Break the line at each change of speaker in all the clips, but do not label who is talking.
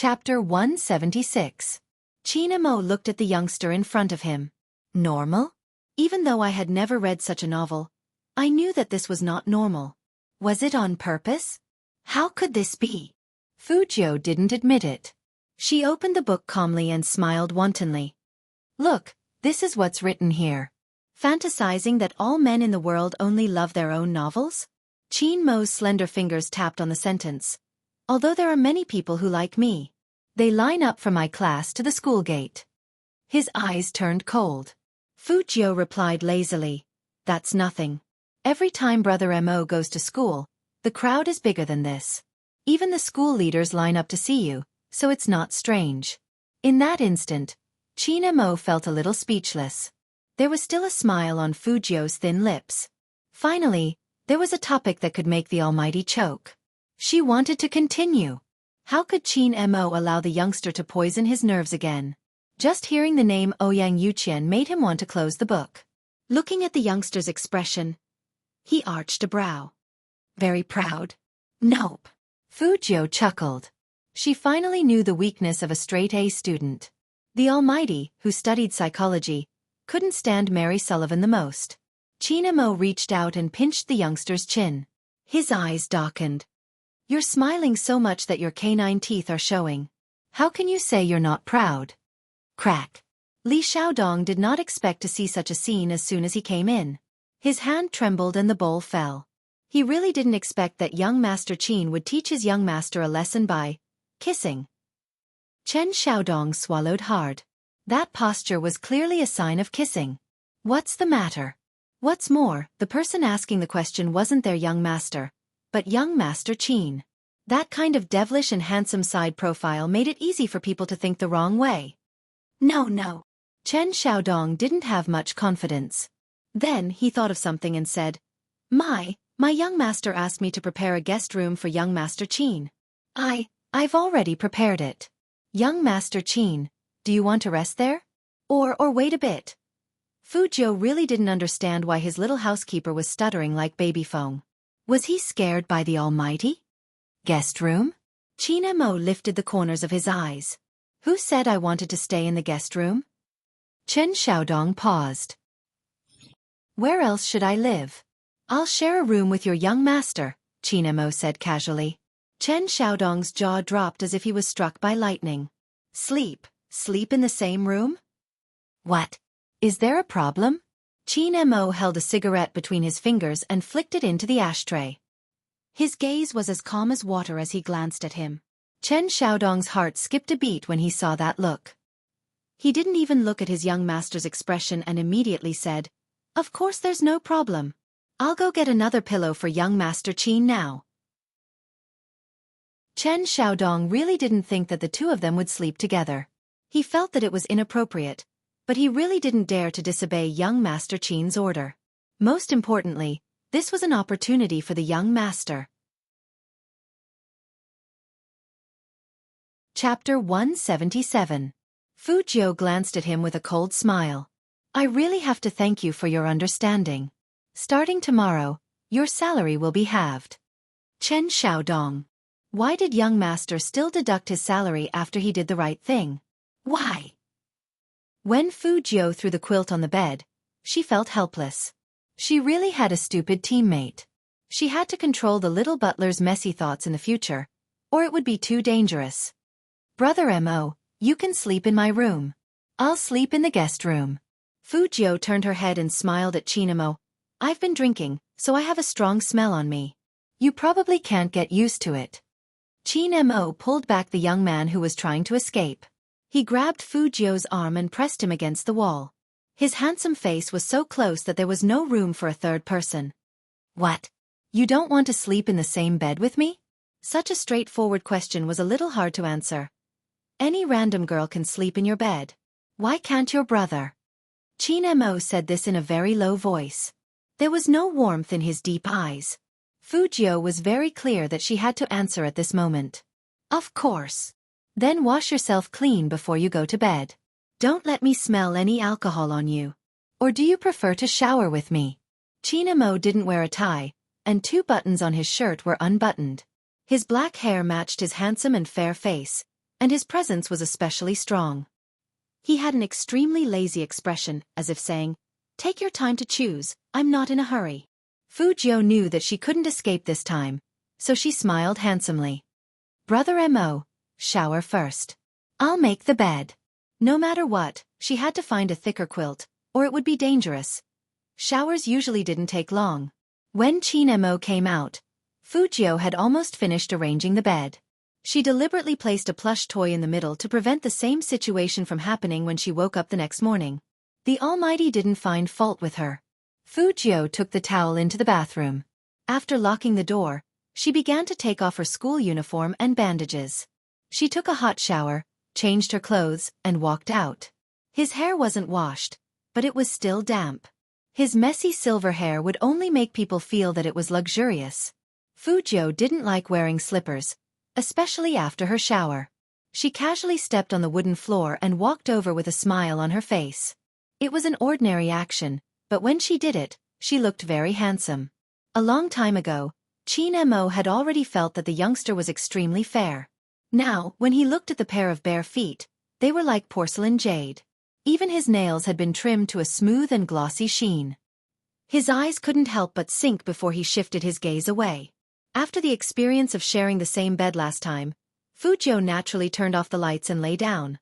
Chapter 176. Chinamo looked at the youngster in front of him. Normal? Even though I had never read such a novel, I knew that this was not normal. Was it on purpose? How could this be? Fujio didn't admit it. She opened the book calmly and smiled wantonly. Look, this is what's written here. Fantasizing that all men in the world only love their own novels? Chinmo's slender fingers tapped on the sentence. Although there are many people who like me. They line up from my class to the school gate. His eyes turned cold. Fujio replied lazily. That's nothing. Every time Brother Mo goes to school, the crowd is bigger than this. Even the school leaders line up to see you, so it's not strange. In that instant, Chinamo felt a little speechless. There was still a smile on Fujio's thin lips. Finally, there was a topic that could make the Almighty choke. She wanted to continue. How could Chinamo allow the youngster to poison his nerves again? Just hearing the name Ouyang Yuqian made him want to close the book. Looking at the youngster's expression, he arched a brow. Very proud? Nope. Fujio chuckled. She finally knew the weakness of a straight-A student. The Almighty, who studied psychology, couldn't stand Mary Sullivan the most. Chinamo reached out and pinched the youngster's chin. His eyes darkened. You're smiling so much that your canine teeth are showing. How can you say you're not proud? Crack. Li Xiaodong did not expect to see such a scene as soon as he came in. His hand trembled and the bowl fell. He really didn't expect that young Master Qin would teach his young master a lesson by kissing. Chen Xiaodong swallowed hard. That posture was clearly a sign of kissing. What's the matter? What's more, the person asking the question wasn't their young master, but young Master Qin. That kind of devilish and handsome side profile made it easy for people to think the wrong way. No. Chen Xiaodong didn't have much confidence. Then he thought of something and said, My young master asked me to prepare a guest room for young Master Qin. I've already prepared it. Young Master Qin, do you want to rest there? Or wait a bit? Fujio really didn't understand why his little housekeeper was stuttering like baby Feng. Was he scared by the Almighty? Guest room? Chinamo lifted the corners of his eyes. Who said I wanted to stay in the guest room? Chen Xiaodong paused. Where else should I live? I'll share a room with your young master, Chinamo said casually. Chen Xiaodong's jaw dropped as if he was struck by lightning. Sleep in the same room? What? Is there a problem? Chinamo held a cigarette between his fingers and flicked it into the ashtray. His gaze was as calm as water as he glanced at him. Chen Xiaodong's heart skipped a beat when he saw that look. He didn't even look at his young master's expression and immediately said, Of course there's no problem. I'll go get another pillow for young Master Qin now. Chen Xiaodong really didn't think that the two of them would sleep together. He felt that it was inappropriate, but he really didn't dare to disobey young Master Qin's order. Most importantly, this was an opportunity for the young master. Chapter 177. Fujio glanced at him with a cold smile. I really have to thank you for your understanding. Starting tomorrow, your salary will be halved. Chen Xiaodong. Why did young master still deduct his salary after he did the right thing? Why? When Fujio threw the quilt on the bed, she felt helpless. She really had a stupid teammate. She had to control the little butler's messy thoughts in the future, or it would be too dangerous. Brother Mo, you can sleep in my room. I'll sleep in the guest room. Fujio turned her head and smiled at Chinamo. I've been drinking, so I have a strong smell on me. You probably can't get used to it. Chinamo pulled back the young man who was trying to escape. He grabbed Fujio's arm and pressed him against the wall. His handsome face was so close that there was no room for a third person. What? You don't want to sleep in the same bed with me? Such a straightforward question was a little hard to answer. Any random girl can sleep in your bed. Why can't your brother? Chinamo said this in a very low voice. There was no warmth in his deep eyes. Fujio was very clear that she had to answer at this moment. Of course. Then wash yourself clean before you go to bed. Don't let me smell any alcohol on you. Or do you prefer to shower with me? Chinamo didn't wear a tie, and 2 buttons on his shirt were unbuttoned. His black hair matched his handsome and fair face, and his presence was especially strong. He had an extremely lazy expression, as if saying, "Take your time to choose, I'm not in a hurry." Fu Jiu knew that she couldn't escape this time, so she smiled handsomely. "Brother Mo, shower first. I'll make the bed." No matter what, she had to find a thicker quilt, or it would be dangerous. Showers usually didn't take long. When Qin Mo came out, Fu Jiu had almost finished arranging the bed. She deliberately placed a plush toy in the middle to prevent the same situation from happening when she woke up the next morning. The Almighty didn't find fault with her. Fu Jiu took the towel into the bathroom. After locking the door, she began to take off her school uniform and bandages. She took a hot shower, changed her clothes, and walked out. His hair wasn't washed, but it was still damp. His messy silver hair would only make people feel that it was luxurious. Fu Jiu didn't like wearing slippers, especially after her shower. She casually stepped on the wooden floor and walked over with a smile on her face. It was an ordinary action, but when she did it, she looked very handsome. A long time ago, Qin Mo had already felt that the youngster was extremely fair. Now, when he looked at the pair of bare feet, they were like porcelain jade. Even his nails had been trimmed to a smooth and glossy sheen. His eyes couldn't help but sink before he shifted his gaze away. After the experience of sharing the same bed last time, Fu Jiu naturally turned off the lights and lay down.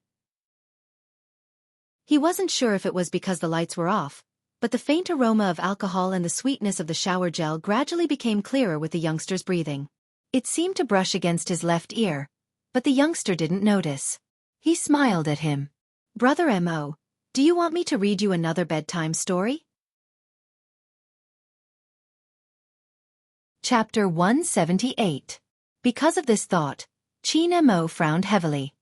He wasn't sure if it was because the lights were off, but the faint aroma of alcohol and the sweetness of the shower gel gradually became clearer with the youngster's breathing. It seemed to brush against his left ear, but the youngster didn't notice. He smiled at him. "Brother Mo, do you want me to read you another bedtime story?" Chapter 178. Because of this thought, Qin Mo frowned heavily.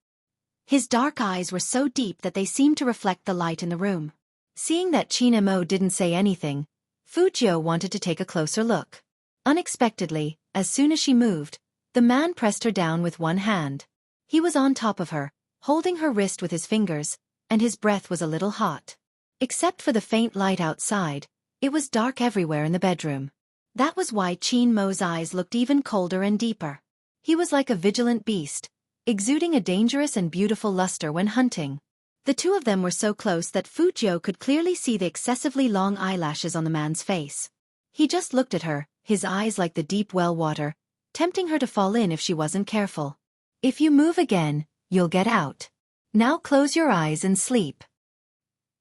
His dark eyes were so deep that they seemed to reflect the light in the room. Seeing that Qin Mo didn't say anything, Fu Jiu wanted to take a closer look. Unexpectedly, as soon as she moved, the man pressed her down with one hand. He was on top of her, holding her wrist with his fingers, and his breath was a little hot. Except for the faint light outside, it was dark everywhere in the bedroom. That was why Qin Mo's eyes looked even colder and deeper. He was like a vigilant beast, exuding a dangerous and beautiful luster when hunting. The two of them were so close that Fu Jiu could clearly see the excessively long eyelashes on the man's face. He just looked at her, his eyes like the deep well water, tempting her to fall in if she wasn't careful. "If you move again, you'll get out. Now close your eyes and sleep."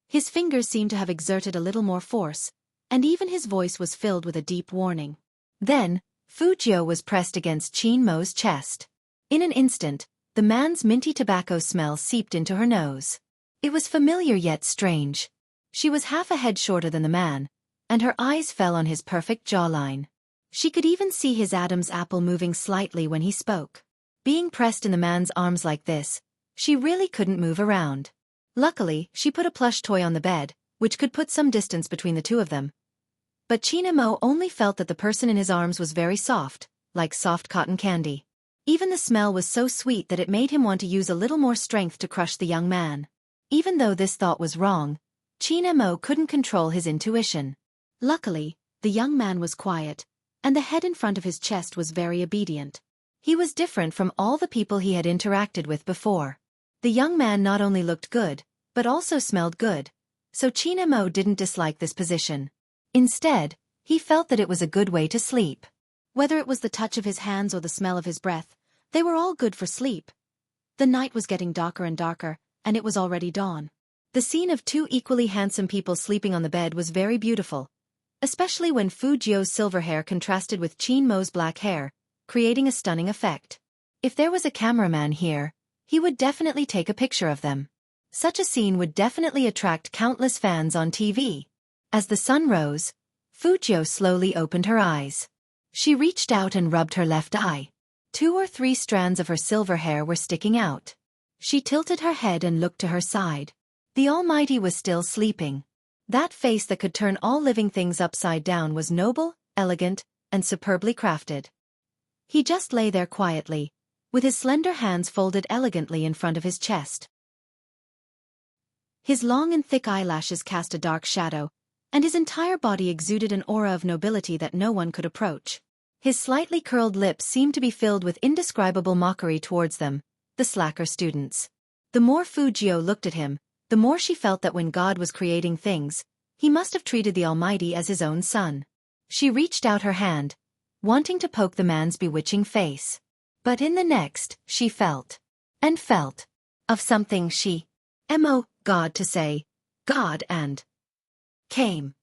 His fingers seemed to have exerted a little more force, and even his voice was filled with a deep warning. Then, Fu Jiu was pressed against Qin Mo's chest. In an instant, the man's minty tobacco smell seeped into her nose. It was familiar yet strange. She was half a head shorter than the man, and her eyes fell on his perfect jawline. She could even see his Adam's apple moving slightly when he spoke. Being pressed in the man's arms like this, she really couldn't move around. Luckily, she put a plush toy on the bed, which could put some distance between the two of them. But Qin Mo only felt that the person in his arms was very soft, like soft cotton candy. Even the smell was so sweet that it made him want to use a little more strength to crush the young man. Even though this thought was wrong, Qin Mo couldn't control his intuition. Luckily, the young man was quiet, and the head in front of his chest was very obedient. He was different from all the people he had interacted with before. The young man not only looked good, but also smelled good, so Qin Mo didn't dislike this position. Instead, he felt that it was a good way to sleep. Whether it was the touch of his hands or the smell of his breath, they were all good for sleep. The night was getting darker and darker, and it was already dawn. The scene of two equally handsome people sleeping on the bed was very beautiful, especially when Fu Jiu's silver hair contrasted with Qin Mo's black hair, creating a stunning effect. If there was a cameraman here, he would definitely take a picture of them. Such a scene would definitely attract countless fans on TV. As the sun rose, Fu Jiu slowly opened her eyes. She reached out and rubbed her left eye. 2 or 3 strands of her silver hair were sticking out. She tilted her head and looked to her side. The Almighty was still sleeping. That face that could turn all living things upside down was noble, elegant, and superbly crafted. He just lay there quietly, with his slender hands folded elegantly in front of his chest. His long and thick eyelashes cast a dark shadow, and his entire body exuded an aura of nobility that no one could approach. His slightly curled lips seemed to be filled with indescribable mockery towards them, the slacker students. The more Fujio looked at him, the more she felt that when God was creating things, he must have treated the Almighty as his own son. She reached out her hand, wanting to poke the man's bewitching face. But in the next, she felt of something she God to say, God and came.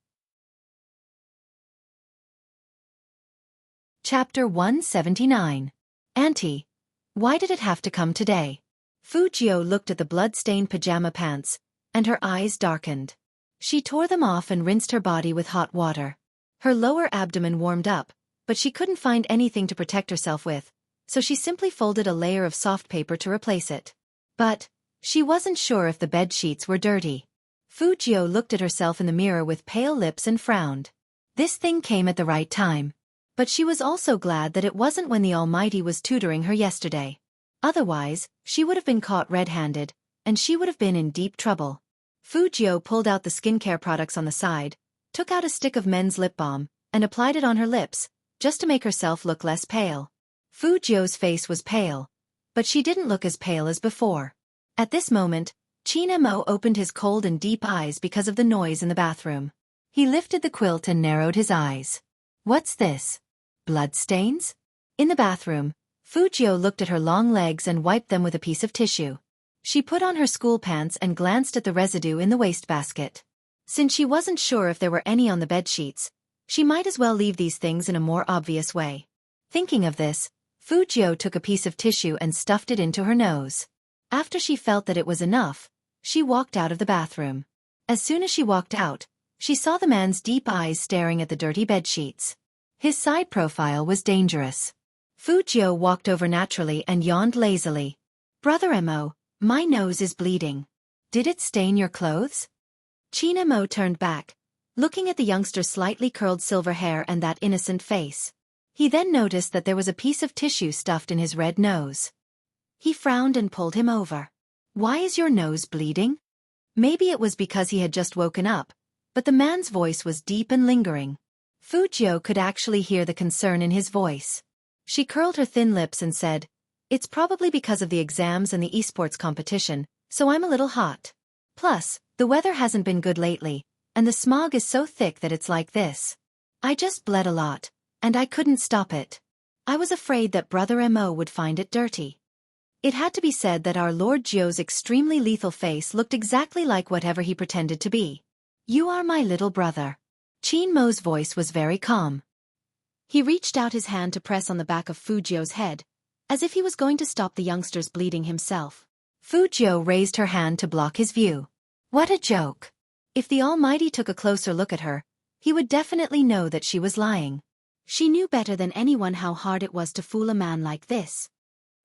Chapter 179. Auntie, why did it have to come today? Fujio looked at the blood-stained pajama pants, and her eyes darkened. She tore them off and rinsed her body with hot water. Her lower abdomen warmed up, but she couldn't find anything to protect herself with, so she simply folded a layer of soft paper to replace it. But she wasn't sure if the bed sheets were dirty. Fujio looked at herself in the mirror with pale lips and frowned. This thing came at the right time. But she was also glad that it wasn't when the Almighty was tutoring her yesterday. Otherwise, she would have been caught red-handed, and she would have been in deep trouble. Fujio pulled out the skincare products on the side, took out a stick of men's lip balm, and applied it on her lips, just to make herself look less pale. Fujio's face was pale, but she didn't look as pale as before. At this moment, Chin-mo opened his cold and deep eyes because of the noise in the bathroom. He lifted the quilt and narrowed his eyes. What's this? Bloodstains? In the bathroom, Fujio looked at her long legs and wiped them with a piece of tissue. She put on her school pants and glanced at the residue in the wastebasket. Since she wasn't sure if there were any on the bedsheets, she might as well leave these things in a more obvious way. Thinking of this, Fujio took a piece of tissue and stuffed it into her nose. After she felt that it was enough, she walked out of the bathroom. As soon as she walked out, she saw the man's deep eyes staring at the dirty bedsheets. His side profile was dangerous. Fujio walked over naturally and yawned lazily. Brother Mo, my nose is bleeding. Did it stain your clothes? Chin-mo turned back, looking at the youngster's slightly curled silver hair and that innocent face. He then noticed that there was a piece of tissue stuffed in his red nose. He frowned and pulled him over. Why is your nose bleeding? Maybe it was because he had just woken up, but the man's voice was deep and lingering. Fujio could actually hear the concern in his voice. She curled her thin lips and said, It's probably because of the exams and the esports competition, so I'm a little hot. Plus, the weather hasn't been good lately, and the smog is so thick that it's like this. I just bled a lot, and I couldn't stop it. I was afraid that Brother Mo would find it dirty. It had to be said that our Lord Jio's extremely lethal face looked exactly like whatever he pretended to be. You are my little brother. Chin-mo's voice was very calm. He reached out his hand to press on the back of Fujio's head, as if he was going to stop the youngster's bleeding himself. Fujio raised her hand to block his view. What a joke. If the Almighty took a closer look at her, he would definitely know that she was lying. She knew better than anyone how hard it was to fool a man like this.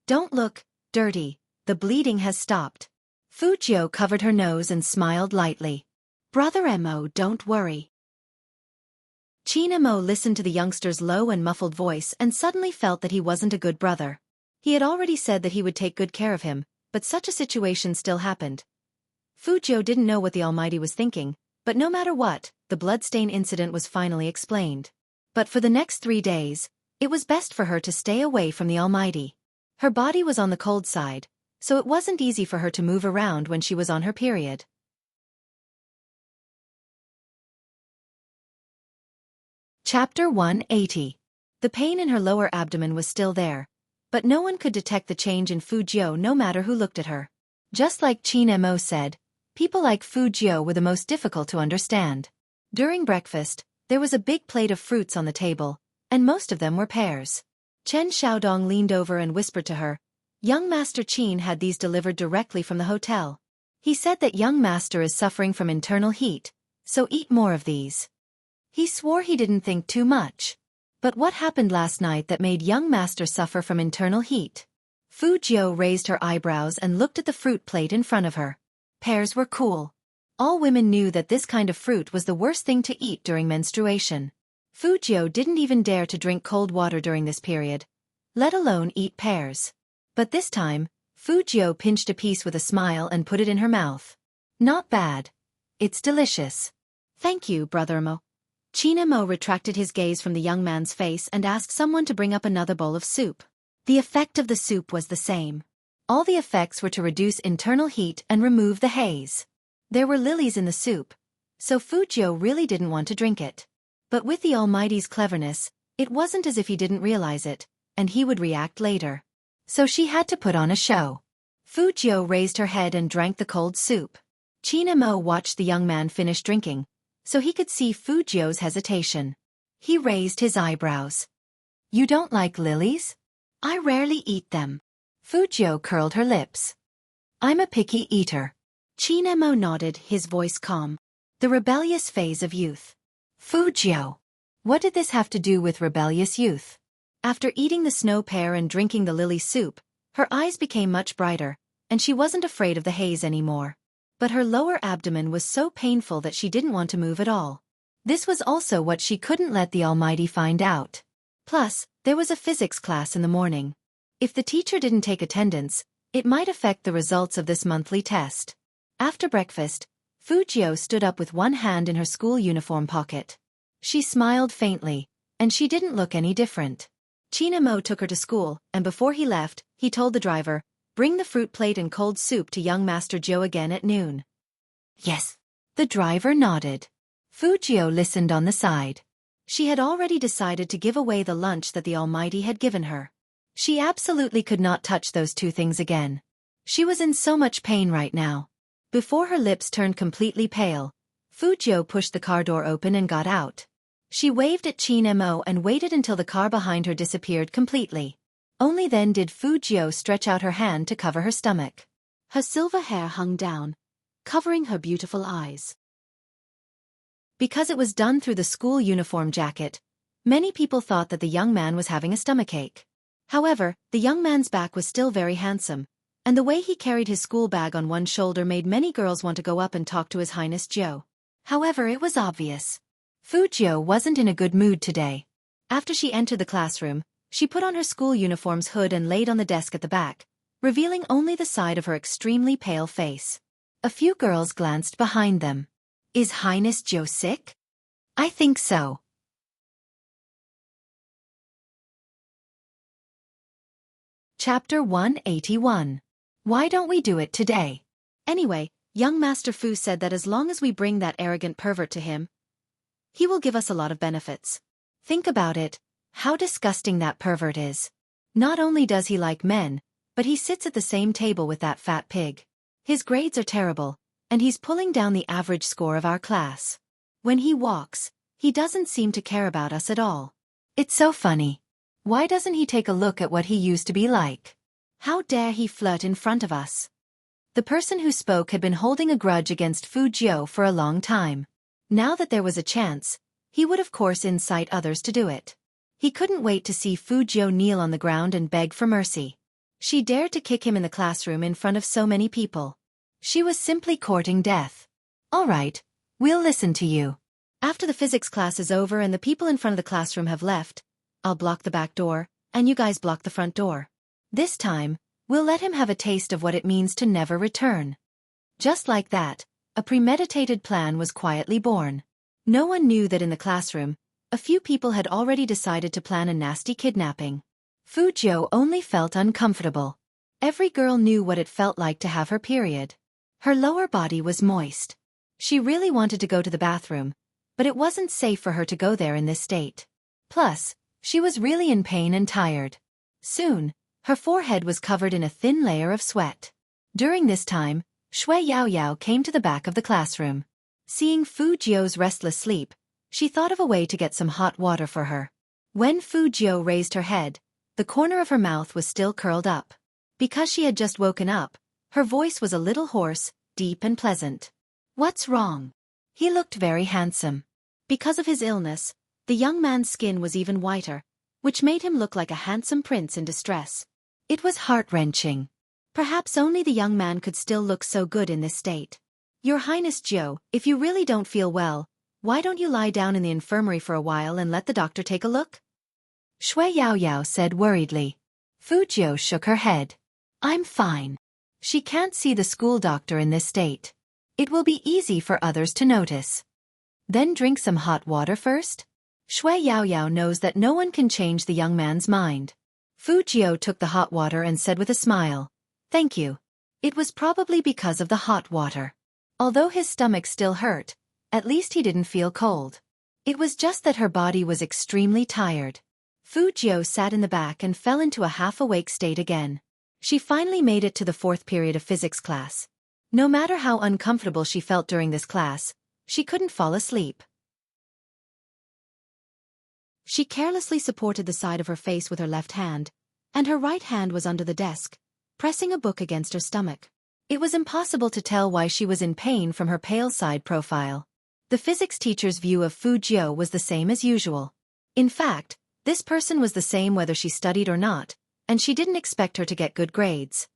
Don't look dirty, the bleeding has stopped. Fujio covered her nose and smiled lightly. Brother Mo, don't worry. Chin-mo listened to the youngster's low and muffled voice and suddenly felt that he wasn't a good brother. He had already said that he would take good care of him, but such a situation still happened. Fujio didn't know what the Almighty was thinking, but no matter what, the bloodstain incident was finally explained. But for the next 3 days, it was best for her to stay away from the Almighty. Her body was on the cold side, so it wasn't easy for her to move around when she was on her period. Chapter 180. The pain in her lower abdomen was still there, but no one could detect the change in Fujio no matter who looked at her. Just like Chin-mo said, people like Fujio were the most difficult to understand. During breakfast, there was a big plate of fruits on the table, and most of them were pears. Chen Xiaodong leaned over and whispered to her, Young Master Qin had these delivered directly from the hotel. He said that young master is suffering from internal heat, so eat more of these. He swore he didn't think too much. But what happened last night that made young master suffer from internal heat? Fujio raised her eyebrows and looked at the fruit plate in front of her. Pears were cool. All women knew that this kind of fruit was the worst thing to eat during menstruation. Fujio didn't even dare to drink cold water during this period, let alone eat pears. But this time, Fujio pinched a piece with a smile and put it in her mouth. Not bad. It's delicious. Thank you, Brother Mo. Chin-mo retracted his gaze from the young man's face and asked someone to bring up another bowl of soup. The effect of the soup was the same. All the effects were to reduce internal heat and remove the haze. There were lilies in the soup, so Fujio really didn't want to drink it. But with the Almighty's cleverness, it wasn't as if he didn't realize it, and he would react later. So she had to put on a show. Fujio raised her head and drank the cold soup. Chinamo watched the young man finish drinking, so he could see Fujio's hesitation. He raised his eyebrows. "You don't like lilies? I rarely eat them." Fujio curled her lips. "I'm a picky eater." Chinamo nodded, his voice calm. The rebellious phase of youth. Fujio. What did this have to do with rebellious youth? After eating the snow pear and drinking the lily soup, her eyes became much brighter, and she wasn't afraid of the haze anymore. But her lower abdomen was so painful that she didn't want to move at all. This was also what she couldn't let the Almighty find out. Plus, there was a physics class in the morning. If the teacher didn't take attendance, it might affect the results of this monthly test. After breakfast, Fujio stood up with one hand in her school uniform pocket. She smiled faintly, and she didn't look any different. Chinamo took her to school, and before he left, he told the driver, "Bring the fruit plate and cold soup to young Master Joe again at noon." "Yes." The driver nodded. Fujio listened on the side. She had already decided to give away the lunch that the Almighty had given her. She absolutely could not touch those two things again. She was in so much pain right now. Before her lips turned completely pale, Fujio pushed the car door open and got out. She waved at Chinamo and waited until the car behind her disappeared completely. Only then did Fujio stretch out her hand to cover her stomach. Her silver hair hung down, covering her beautiful eyes. Because it was done through the school uniform jacket, many people thought that the young man was having a stomachache. However, the young man's back was still very handsome, and the way he carried his school bag on one shoulder made many girls want to go up and talk to His Highness Joe. However, it was obvious. Fujio wasn't in a good mood today. After she entered the classroom, she put on her school uniform's hood and laid on the desk at the back, revealing only the side of her extremely pale face. A few girls glanced behind them. "Is Highness Joe sick?" "I think so." Chapter 181. Why don't we do it today? Anyway, young Master Fu said that as long as we bring that arrogant pervert to him, he will give us a lot of benefits. Think about it, how disgusting that pervert is. Not only does he like men, but he sits at the same table with that fat pig. His grades are terrible, and he's pulling down the average score of our class. When he walks, he doesn't seem to care about us at all. It's so funny. Why doesn't he take a look at what he used to be like? How dare he flirt in front of us? The person who spoke had been holding a grudge against Fujio for a long time. Now that there was a chance, he would of course incite others to do it. He couldn't wait to see Fujio kneel on the ground and beg for mercy. She dared to kick him in the classroom in front of so many people. She was simply courting death. "All right, we'll listen to you. After the physics class is over and the people in front of the classroom have left, I'll block the back door, and you guys block the front door. This time, we'll let him have a taste of what it means to never return." Just like that, a premeditated plan was quietly born. No one knew that in the classroom, a few people had already decided to plan a nasty kidnapping. Fujio only felt uncomfortable. Every girl knew what it felt like to have her period. Her lower body was moist. She really wanted to go to the bathroom, but it wasn't safe for her to go there in this state. Plus, she was really in pain and tired. Soon, her forehead was covered in a thin layer of sweat. During this time, Shui Yaoyao came to the back of the classroom. Seeing Fujio's restless sleep, she thought of a way to get some hot water for her. When Fujio raised her head, the corner of her mouth was still curled up. Because she had just woken up, her voice was a little hoarse, deep and pleasant. "What's wrong?" He looked very handsome. Because of his illness, the young man's skin was even whiter, which made him look like a handsome prince in distress. It was heart-wrenching. Perhaps only the young man could still look so good in this state. "Your Highness Joe, if you really don't feel well, why don't you lie down in the infirmary for a while and let the doctor take a look?" Shui Yaoyao said worriedly. Fujio shook her head. "I'm fine. She can't see the school doctor in this state. It will be easy for others to notice." "Then drink some hot water first?" Shui Yaoyao knows that no one can change the young man's mind. Fujio took the hot water and said with a smile, Thank you. It was probably because of the hot water. Although his stomach still hurt, at least he didn't feel cold. It was just that her body was extremely tired. Fu Jiu sat in the back and fell into a half-awake state again. She finally made it to the 4th period of physics class. No matter how uncomfortable she felt during this class, she couldn't fall asleep. She carelessly supported the side of her face with her left hand, and her right hand was under the desk, pressing a book against her stomach. It was impossible to tell why she was in pain from her pale side profile. The physics teacher's view of Fu Jiu was the same as usual. In fact, this person was the same whether she studied or not, and she didn't expect her to get good grades.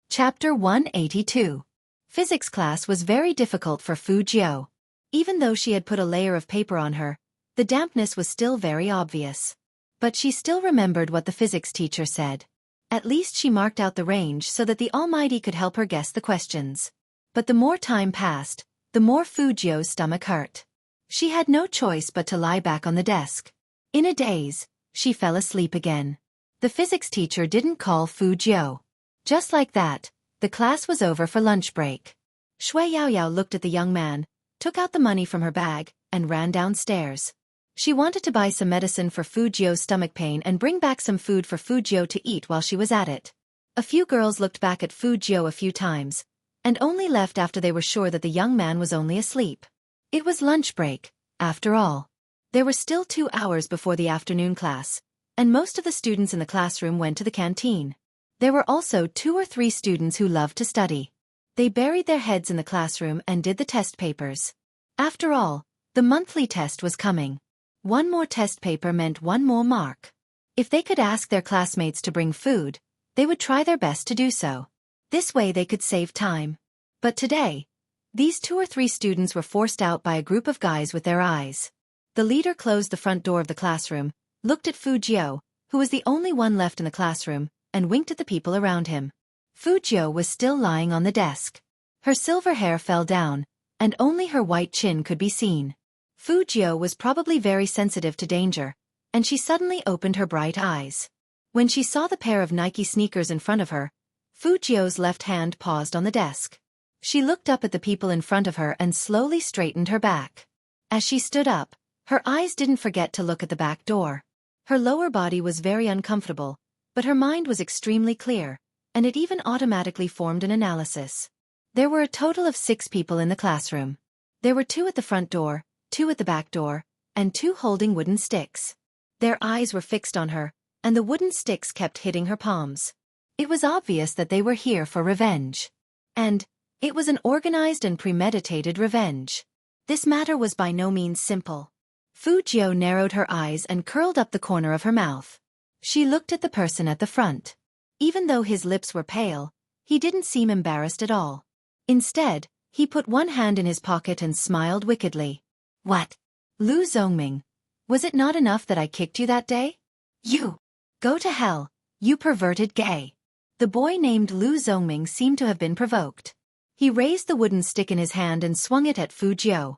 Chapter 182. Physics class was very difficult for Fu Jiu. Even though she had put a layer of paper on her, the dampness was still very obvious. But she still remembered what the physics teacher said. At least she marked out the range so that the Almighty could help her guess the questions. But the more time passed, the more Fu Jiu's stomach hurt. She had no choice but to lie back on the desk. In a daze, she fell asleep again. The physics teacher didn't call Fu Jiu. Just like that, the class was over for lunch break. Shui Yaoyao looked at the young man, took out the money from her bag, and ran downstairs. She wanted to buy some medicine for Fu Jiu's stomach pain and bring back some food for Fu Jiu to eat while she was at it. A few girls looked back at Fu Jiu a few times, and only left after they were sure that the young man was only asleep. It was lunch break, after all. There were still 2 hours before the afternoon class, and most of the students in the classroom went to the canteen. There were also 2 or 3 students who loved to study. They buried their heads in the classroom and did the test papers. After all, the monthly test was coming. 1 more test paper meant 1 more mark. If they could ask their classmates to bring food, they would try their best to do so. This way they could save time. But today, these 2 or 3 students were forced out by a group of guys with their eyes. The leader closed the front door of the classroom, looked at Fu Jiu, who was the only one left in the classroom, and winked at the people around him. Fu Jiu was still lying on the desk. Her silver hair fell down, and only her white chin could be seen. Fu Jiu was probably very sensitive to danger, and she suddenly opened her bright eyes. When she saw the pair of Nike sneakers in front of her, Fu Jiu's left hand paused on the desk. She looked up at the people in front of her and slowly straightened her back. As she stood up, her eyes didn't forget to look at the back door. Her lower body was very uncomfortable, but her mind was extremely clear, and it even automatically formed an analysis. There were a total of 6 people in the classroom. There were 2 at the front door, 2 at the back door, and 2 holding wooden sticks. Their eyes were fixed on her, and the wooden sticks kept hitting her palms. It was obvious that they were here for revenge. And it was an organized and premeditated revenge. This matter was by no means simple. Fu Jiu narrowed her eyes and curled up the corner of her mouth. She looked at the person at the front. Even though his lips were pale, he didn't seem embarrassed at all. Instead, he put one hand in his pocket and smiled wickedly. What? Lu Zongming, was it not enough that I kicked you that day? You! Go to hell, you perverted gay! The boy named Lu Zongming seemed to have been provoked. He raised the wooden stick in his hand and swung it at Fu Jiu.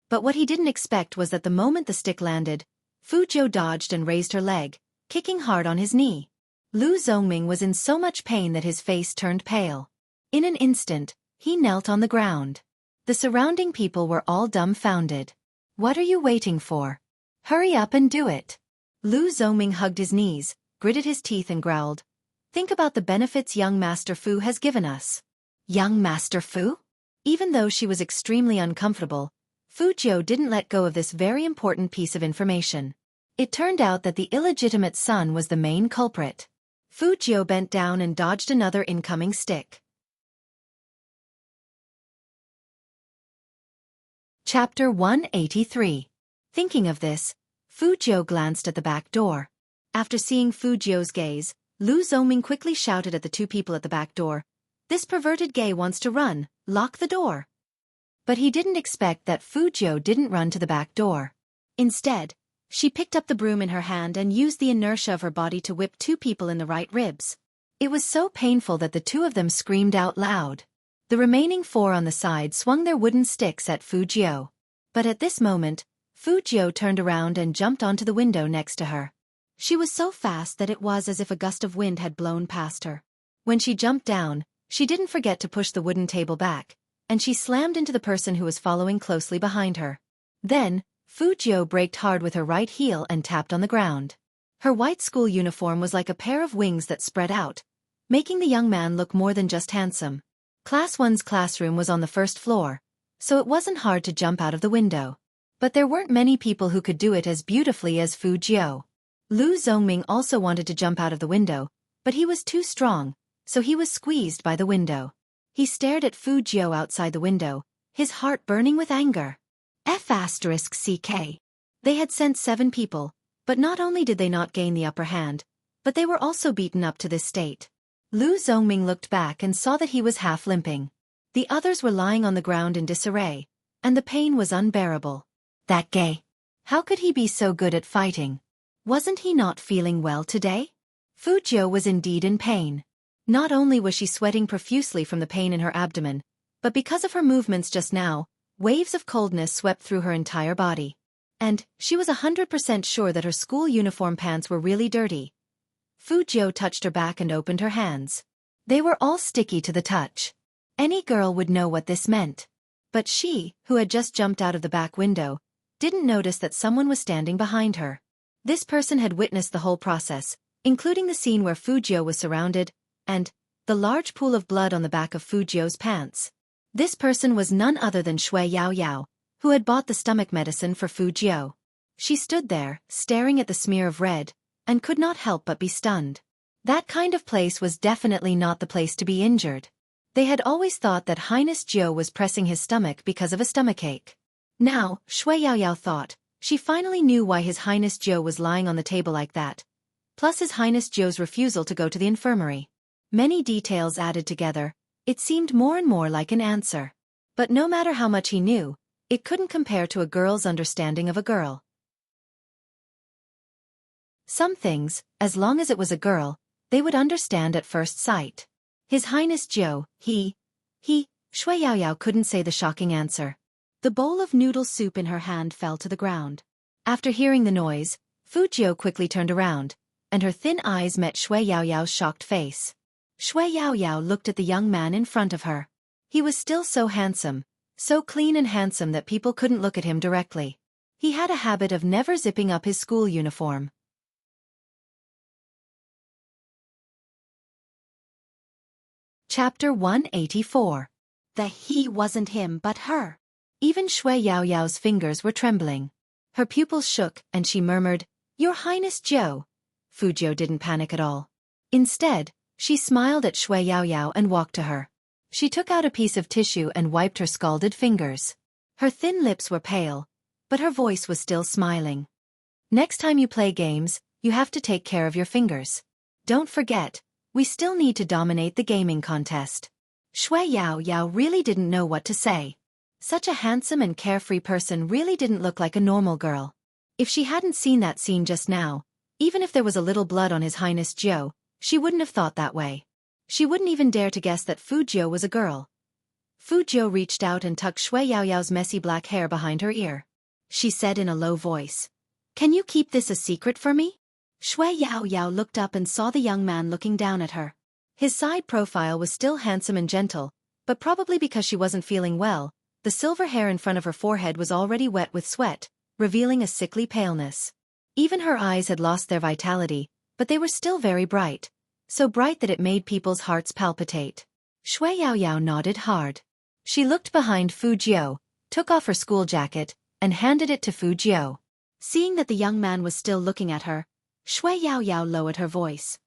But what he didn't expect was that the moment the stick landed, Fu Jiu dodged and raised her leg, kicking hard on his knee. Lu Zongming was in so much pain that his face turned pale. In an instant, he knelt on the ground. The surrounding people were all dumbfounded. What are you waiting for? Hurry up and do it. Lu Zongming hugged his knees, gritted his teeth and growled. Think about the benefits young Master Fu has given us. Young Master Fu? Even though she was extremely uncomfortable, Fu Jiu didn't let go of this very important piece of information. It turned out that the illegitimate son was the main culprit. Fu Jiu bent down and dodged another incoming stick. Chapter 183. Thinking of this, Fu Jiu glanced at the back door. After seeing Fu Jiu's gaze, Lu Zongming quickly shouted at the 2 people at the back door, "This perverted gay wants to run, lock the door." But he didn't expect that Fu Jiu didn't run to the back door. Instead, she picked up the broom in her hand and used the inertia of her body to whip 2 people in the right ribs. It was so painful that the 2 of them screamed out loud. The remaining 4 on the side swung their wooden sticks at Fu Jiu. But at this moment, Fu Jiu turned around and jumped onto the window next to her. She was so fast that it was as if a gust of wind had blown past her. When she jumped down, she didn't forget to push the wooden table back, and she slammed into the person who was following closely behind her. Then, Fu Jiu braked hard with her right heel and tapped on the ground. Her white school uniform was like a pair of wings that spread out, making the young man look more than just handsome. Class 1's classroom was on the first floor, so it wasn't hard to jump out of the window. But there weren't many people who could do it as beautifully as Fu Jiu. Lu Zhongming also wanted to jump out of the window, but he was too strong, so he was squeezed by the window. He stared at Fu Jiu outside the window, his heart burning with anger. F***CK. They had sent 7 people, but not only did they not gain the upper hand, but they were also beaten up to this state. Lu Zhongming looked back and saw that he was half limping. The others were lying on the ground in disarray, and the pain was unbearable. That gay. How could he be so good at fighting? Wasn't he not feeling well today? Fu Jiu was indeed in pain. Not only was she sweating profusely from the pain in her abdomen, but because of her movements just now, waves of coldness swept through her entire body. And she was 100% sure that her school uniform pants were really dirty. Fu Jiu touched her back and opened her hands. They were all sticky to the touch. Any girl would know what this meant. But she, who had just jumped out of the back window, didn't notice that someone was standing behind her. This person had witnessed the whole process, including the scene where Fu Jiu was surrounded, and the large pool of blood on the back of Fu Jiu's pants. This person was none other than Shui Yaoyao, who had bought the stomach medicine for Fu Jiu. She stood there, staring at the smear of red, and could not help but be stunned. That kind of place was definitely not the place to be injured. They had always thought that Highness Jiu was pressing his stomach because of a stomachache. Now, Shui Yaoyao thought, she finally knew why His Highness Jiu was lying on the table like that. Plus His Highness Jiu's refusal to go to the infirmary. Many details added together, it seemed more and more like an answer. But no matter how much he knew, it couldn't compare to a girl's understanding of a girl. Some things, as long as it was a girl, they would understand at first sight. His Highness Jiu, Shui Yaoyao couldn't say the shocking answer. The bowl of noodle soup in her hand fell to the ground. After hearing the noise, Fu Jiu quickly turned around, and her thin eyes met Shui Yaoyao's shocked face. Shui Yaoyao looked at the young man in front of her. He was still so handsome, so clean and handsome that people couldn't look at him directly. He had a habit of never zipping up his school uniform. Chapter 184. He wasn't him but her. Even Shui Yaoyao's fingers were trembling. Her pupils shook, and she murmured, "Your Highness Jiu." Fu Jiu didn't panic at all. Instead, she smiled at Shui Yaoyao and walked to her. She took out a piece of tissue and wiped her scalded fingers. Her thin lips were pale, but her voice was still smiling. "Next time you play games, you have to take care of your fingers. Don't forget, we still need to dominate the gaming contest." Shui Yaoyao really didn't know what to say. Such a handsome and carefree person really didn't look like a normal girl. If she hadn't seen that scene just now, even if there was a little blood on His Highness Jiu, she wouldn't have thought that way. She wouldn't even dare to guess that Fu Jiu was a girl. Fu Jiu reached out and tucked Shui Yaoyao's messy black hair behind her ear. She said in a low voice, "Can you keep this a secret for me?" Shui Yaoyao looked up and saw the young man looking down at her. His side profile was still handsome and gentle, but probably because she wasn't feeling well, the silver hair in front of her forehead was already wet with sweat, revealing a sickly paleness. Even her eyes had lost their vitality, but they were still very bright, so bright that it made people's hearts palpitate. Shui Yaoyao nodded hard. She looked behind Fu Jiu, took off her school jacket, and handed it to Fu Jiu. Seeing that the young man was still looking at her, Shui Yaoyao lowered her voice.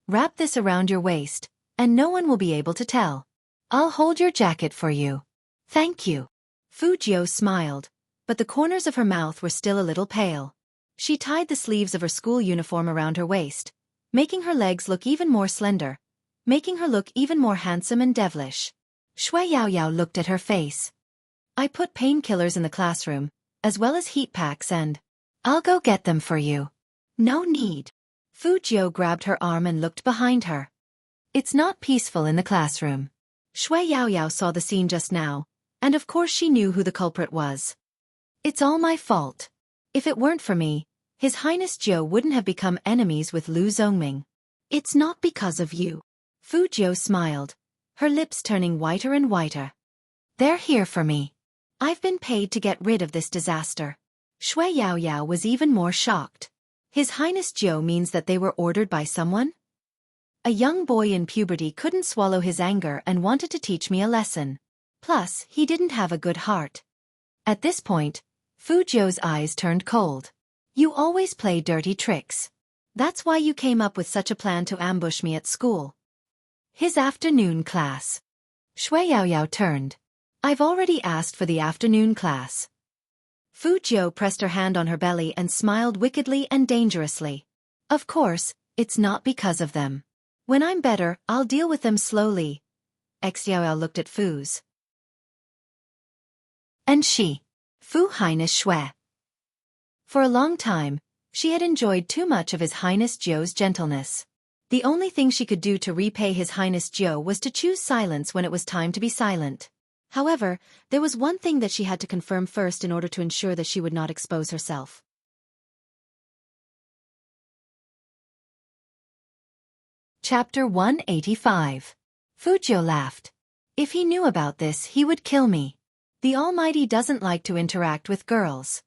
"Wrap this around your waist, and no one will be able to tell. I'll hold your jacket for you." "Thank you." Fu Jiu smiled, but the corners of her mouth were still a little pale. She tied the sleeves of her school uniform around her waist, making her legs look even more slender, making her look even more handsome and devilish. Shui Yaoyao looked at her face. "I put painkillers in the classroom, as well as heat packs, and I'll go get them for you." "No need." Fu Jiu grabbed her arm and looked behind her. "It's not peaceful in the classroom." Shui Yaoyao saw the scene just now, and of course she knew who the culprit was. "It's all my fault." If it weren't for me, His Highness Zhou wouldn't have become enemies with Lu Zongming. It's not because of you. Fu Zhou smiled, her lips turning whiter and whiter. They're here for me. I've been paid to get rid of this disaster. Shui Yaoyao was even more shocked. His Highness Zhou means that they were ordered by someone? A young boy in puberty couldn't swallow his anger and wanted to teach me a lesson. Plus, he didn't have a good heart. At this point, Fu Zhou's eyes turned cold. You always play dirty tricks. That's why you came up with such a plan to ambush me at school. His afternoon class. Shui Yaoyao turned. I've already asked for the afternoon class. Fu Zhou pressed her hand on her belly and smiled wickedly and dangerously. Of course, it's not because of them. When I'm better, I'll deal with them slowly. Xiaoyao looked at Fu's. And she. Fu Highness Shui. For a long time, she had enjoyed too much of His Highness Zhou's gentleness. The only thing she could do to repay His Highness Zhou was to choose silence when it was time to be silent. However, there was one thing that she had to confirm first in order to ensure that she would not expose herself. Chapter 185. Fu Zhou laughed. If he knew about this, he would kill me. The Almighty doesn't like to interact with girls.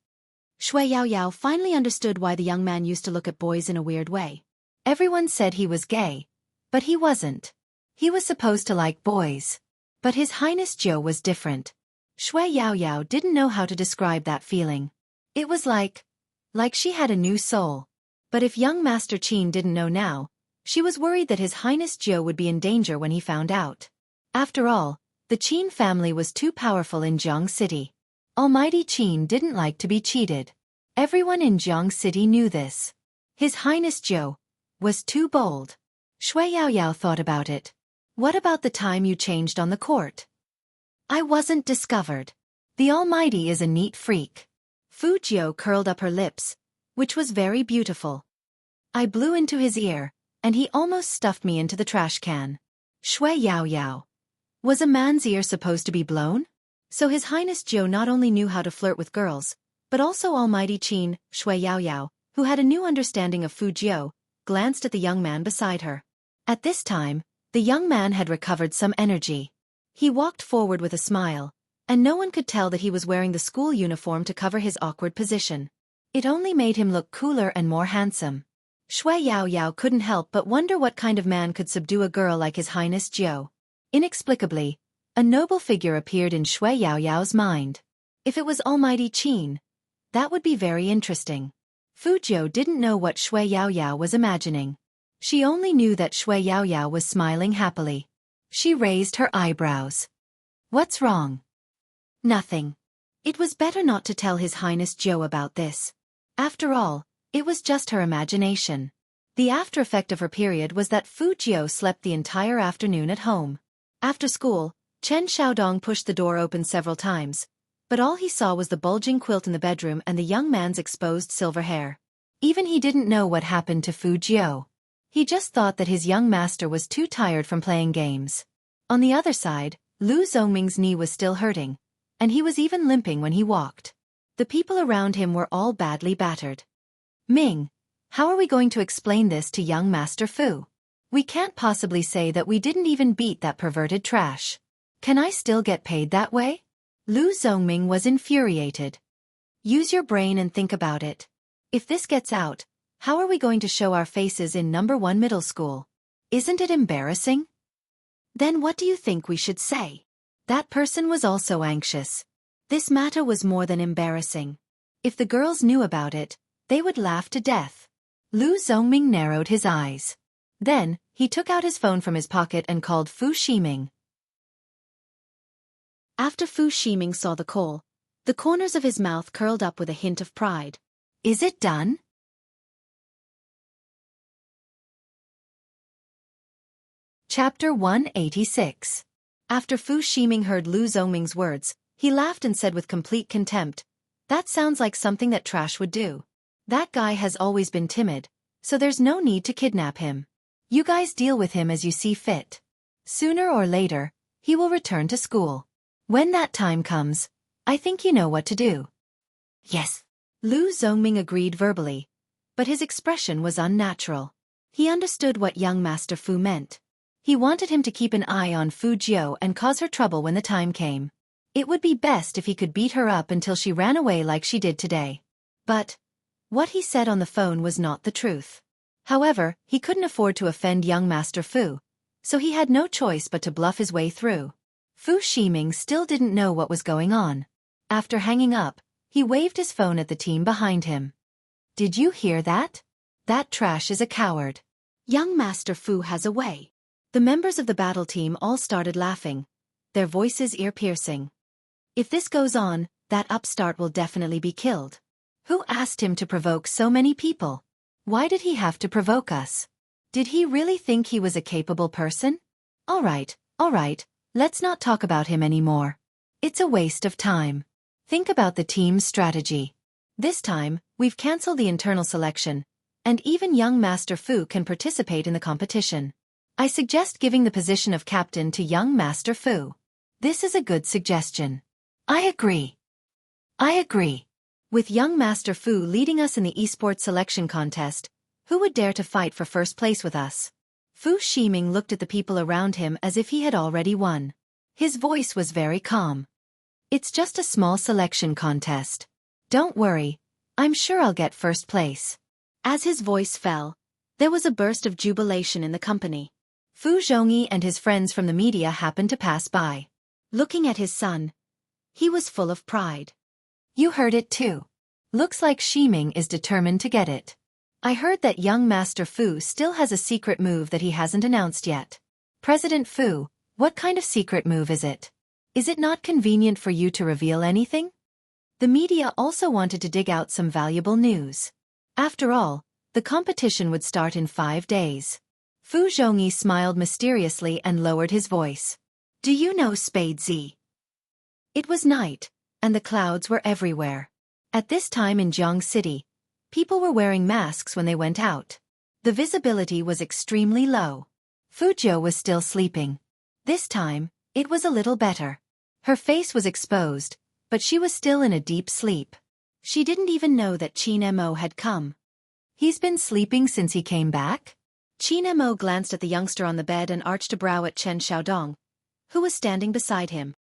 Shui Yaoyao finally understood why the young man used to look at boys in a weird way. Everyone said he was gay, but he wasn't. He was supposed to like boys. But His Highness Zhou was different. Shui Yaoyao didn't know how to describe that feeling. It was like she had a new soul. But if young Master Qin didn't know now, she was worried that His Highness Zhou would be in danger when he found out. After all, the Qin family was too powerful in Jiang City. Almighty Qin didn't like to be cheated. Everyone in Jiang City knew this. His Highness Zhou was too bold. Shui Yaoyao thought about it. What about the time you changed on the court? I wasn't discovered. The Almighty is a neat freak. Fu Zhou curled up her lips, which was very beautiful. I blew into his ear, and he almost stuffed me into the trash can. Shui Yaoyao. Was a man's ear supposed to be blown? So His Highness Zhou not only knew how to flirt with girls, but also Almighty Qin, Shui Yaoyao, who had a new understanding of Fu Zhou, glanced at the young man beside her. At this time, the young man had recovered some energy. He walked forward with a smile, and no one could tell that he was wearing the school uniform to cover his awkward position. It only made him look cooler and more handsome. Shui Yaoyao couldn't help but wonder what kind of man could subdue a girl like His Highness Zhou. Inexplicably, a noble figure appeared in Shui Yaoyao's mind. If it was Almighty Qin, that would be very interesting. Fu Zhou didn't know what Shui Yaoyao was imagining. She only knew that Shui Yaoyao was smiling happily. She raised her eyebrows. What's wrong? Nothing. It was better not to tell His Highness Zhou about this. After all, it was just her imagination. The after effect of her period was that Fu Zhou slept the entire afternoon at home. After school, Chen Xiaodong pushed the door open several times, but all he saw was the bulging quilt in the bedroom and the young man's exposed silver hair. Even he didn't know what happened to Fu Zhou. He just thought that his young master was too tired from playing games. On the other side, Lu Zongming's knee was still hurting, and he was even limping when he walked. The people around him were all badly battered. Ming, how are we going to explain this to young Master Fu? We can't possibly say that we didn't even beat that perverted trash. Can I still get paid that way? Lu Zongming was infuriated. Use your brain and think about it. If this gets out, how are we going to show our faces in number 1 middle school? Isn't it embarrassing? Then what do you think we should say? That person was also anxious. This matter was more than embarrassing. If the girls knew about it, they would laugh to death. Lu Zongming narrowed his eyes. Then, he took out his phone from his pocket and called Fu Shiming. After Fu Shiming saw the call, the corners of his mouth curled up with a hint of pride. Is it done? Chapter 186. After Fu Shiming heard Lu Zongming's words, he laughed and said with complete contempt, "That sounds like something that trash would do. That guy has always been timid, so there's no need to kidnap him. You guys deal with him as you see fit. Sooner or later, he will return to school. When that time comes, I think you know what to do." Yes. Lu Zhongming agreed verbally, but his expression was unnatural. He understood what young Master Fu meant. He wanted him to keep an eye on Fu Jiu and cause her trouble when the time came. It would be best if he could beat her up until she ran away like she did today. But what he said on the phone was not the truth. However, he couldn't afford to offend young Master Fu, so he had no choice but to bluff his way through. Fu Ximing still didn't know what was going on. After hanging up, he waved his phone at the team behind him. "Did you hear that? That trash is a coward. Young Master Fu has a way." The members of the battle team all started laughing, their voices ear-piercing. "If this goes on, that upstart will definitely be killed. Who asked him to provoke so many people? Why did he have to provoke us? Did he really think he was a capable person? All right, let's not talk about him anymore. It's a waste of time. Think about the team's strategy. This time, we've cancelled the internal selection, and even young Master Fu can participate in the competition. I suggest giving the position of captain to young Master Fu. This is a good suggestion." I agree. With young Master Fu leading us in the esports selection contest, who would dare to fight for first place with us? Fu Ximing looked at the people around him as if he had already won. His voice was very calm. "It's just a small selection contest. Don't worry, I'm sure I'll get first place." As his voice fell, there was a burst of jubilation in the company. Fu Zhongyi and his friends from the media happened to pass by. Looking at his son, he was full of pride. "You heard it too. Looks like Ximing is determined to get it. I heard that young Master Fu still has a secret move that he hasn't announced yet. President Fu, what kind of secret move is it? Is it not convenient for you to reveal anything?" The media also wanted to dig out some valuable news. After all, the competition would start in 5 days. Fu Zhongyi smiled mysteriously and lowered his voice. "Do you know Spade Z?" It was night, and the clouds were everywhere. At this time in Jiang City, people were wearing masks when they went out. The visibility was extremely low. Fu Jiu was still sleeping. This time, it was a little better. Her face was exposed, but she was still in a deep sleep. She didn't even know that Qin Mo had come. "He's been sleeping since he came back?" Qin Mo glanced at the youngster on the bed and arched a brow at Chen Xiaodong, who was standing beside him.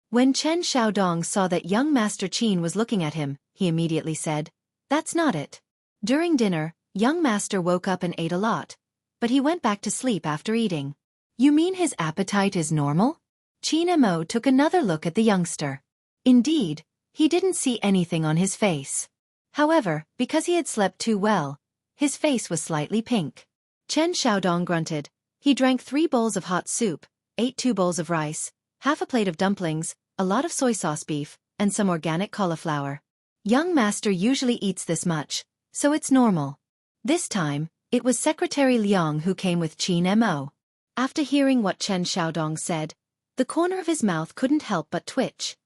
When Chen Xiaodong saw that young Master Qin was looking at him, he immediately said, "That's not it." During dinner, young Master woke up and ate a lot, but he went back to sleep after eating. "You mean his appetite is normal?" Qin Mo took another look at the youngster. Indeed, he didn't see anything on his face. However, because he had slept too well, his face was slightly pink. Chen Xiaodong grunted. He drank 3 bowls of hot soup, ate 2 bowls of rice, half a plate of dumplings, a lot of soy sauce beef, and some organic cauliflower. Young Master usually eats this much, so it's normal. This time, it was Secretary Liang who came with Qin Mo. After hearing what Chen Xiaodong said, the corner of his mouth couldn't help but twitch.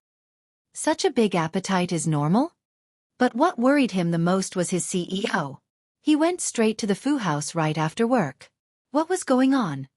Such a big appetite is normal? But what worried him the most was his CEO. He went straight to the Fu house right after work. What was going on?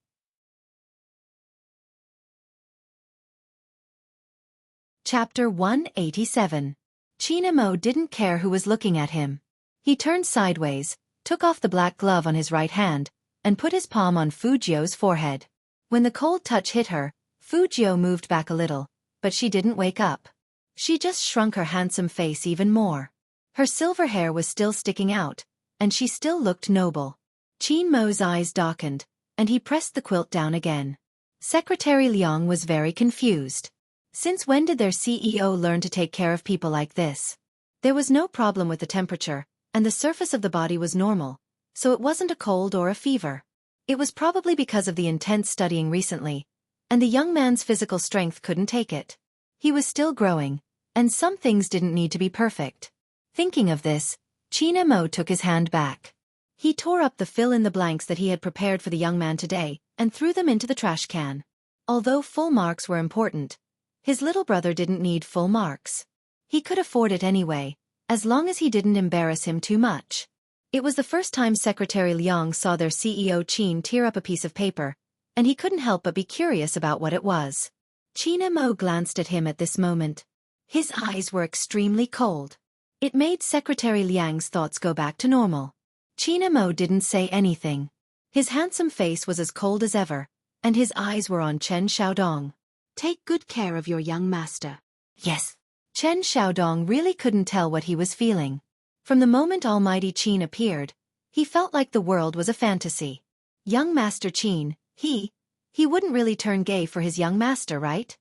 Chapter 187. Qin Mo didn't care who was looking at him. He turned sideways, took off the black glove on his right hand, and put his palm on Fu Jiu's forehead. When the cold touch hit her, Fu Jiu moved back a little, but she didn't wake up. She just shrunk her handsome face even more. Her silver hair was still sticking out, and she still looked noble. Qin Mo's eyes darkened, and he pressed the quilt down again. Secretary Liang was very confused. Since when did their CEO learn to take care of people like this? There was no problem with the temperature, and the surface of the body was normal, so it wasn't a cold or a fever. It was probably because of the intense studying recently, and the young man's physical strength couldn't take it. He was still growing, and some things didn't need to be perfect. Thinking of this, Qin Mo took his hand back. He tore up the fill-in-the-blanks that he had prepared for the young man today, and threw them into the trash can. Although full marks were important, his little brother didn't need full marks. He could afford it anyway, as long as he didn't embarrass him too much. It was the first time Secretary Liang saw their CEO Qin tear up a piece of paper, and he couldn't help but be curious about what it was. Qin Mo glanced at him at this moment. His eyes were extremely cold. It made Secretary Liang's thoughts go back to normal. China Mo didn't say anything. His handsome face was as cold as ever, and his eyes were on Chen Xiaodong. Take good care of your young master. Yes. Chen Xiaodong really couldn't tell what he was feeling. From the moment Almighty Qin appeared, he felt like the world was a fantasy. Young Master Qin, he wouldn't really turn gay for his young master, right?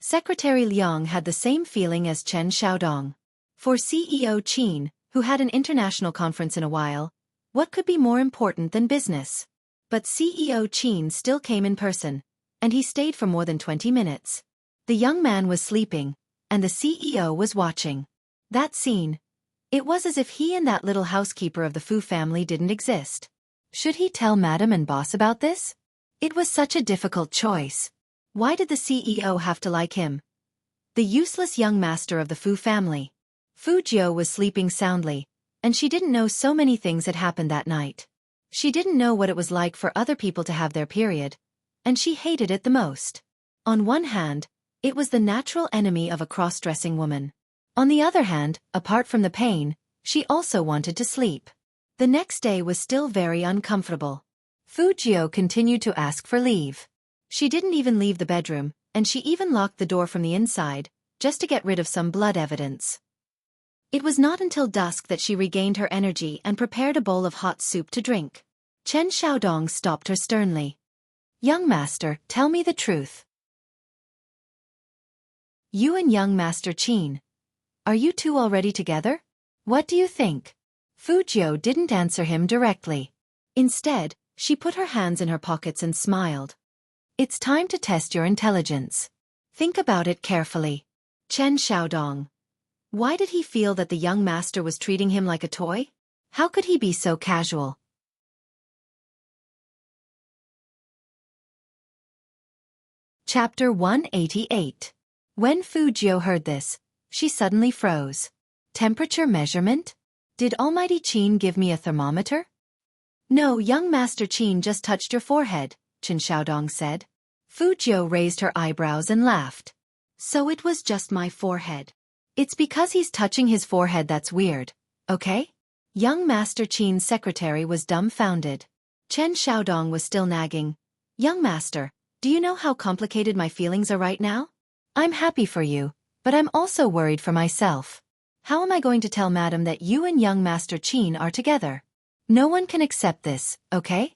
Secretary Liang had the same feeling as Chen Xiaodong. For CEO Qin, who had an international conference in a while, what could be more important than business? But CEO Qin still came in person, and he stayed for more than 20 minutes. The young man was sleeping, and the CEO was watching. That scene, it was as if he and that little housekeeper of the Fu family didn't exist. Should he tell Madam and Boss about this? It was such a difficult choice. Why did the CEO have to like him? The useless young master of the Fu family. Fu Jiu was sleeping soundly, and she didn't know so many things had happened that night. She didn't know what it was like for other people to have their period, and she hated it the most. On one hand, it was the natural enemy of a cross-dressing woman. On the other hand, apart from the pain, she also wanted to sleep. The next day was still very uncomfortable. Fu Jiu continued to ask for leave. She didn't even leave the bedroom, and she even locked the door from the inside, just to get rid of some blood evidence. It was not until dusk that she regained her energy and prepared a bowl of hot soup to drink. Chen Xiaodong stopped her sternly. Young master, tell me the truth. You and young Master Qin, are you two already together? What do you think? Fu Jiu didn't answer him directly. Instead, she put her hands in her pockets and smiled. It's time to test your intelligence. Think about it carefully. Chen Xiaodong. Why did he feel that the young master was treating him like a toy? How could he be so casual? Chapter 188. When Fu Jiu heard this, she suddenly froze. Temperature measurement? Did Almighty Qin give me a thermometer? No, young Master Qin just touched your forehead, Chen Xiaodong said. Fu Jiu raised her eyebrows and laughed. So it was just my forehead. It's because he's touching his forehead that's weird, okay? Young Master Qin's secretary was dumbfounded. Chen Xiaodong was still nagging. Young Master, do you know how complicated my feelings are right now? I'm happy for you, but I'm also worried for myself. How am I going to tell Madam that you and young Master Qin are together? No one can accept this, okay?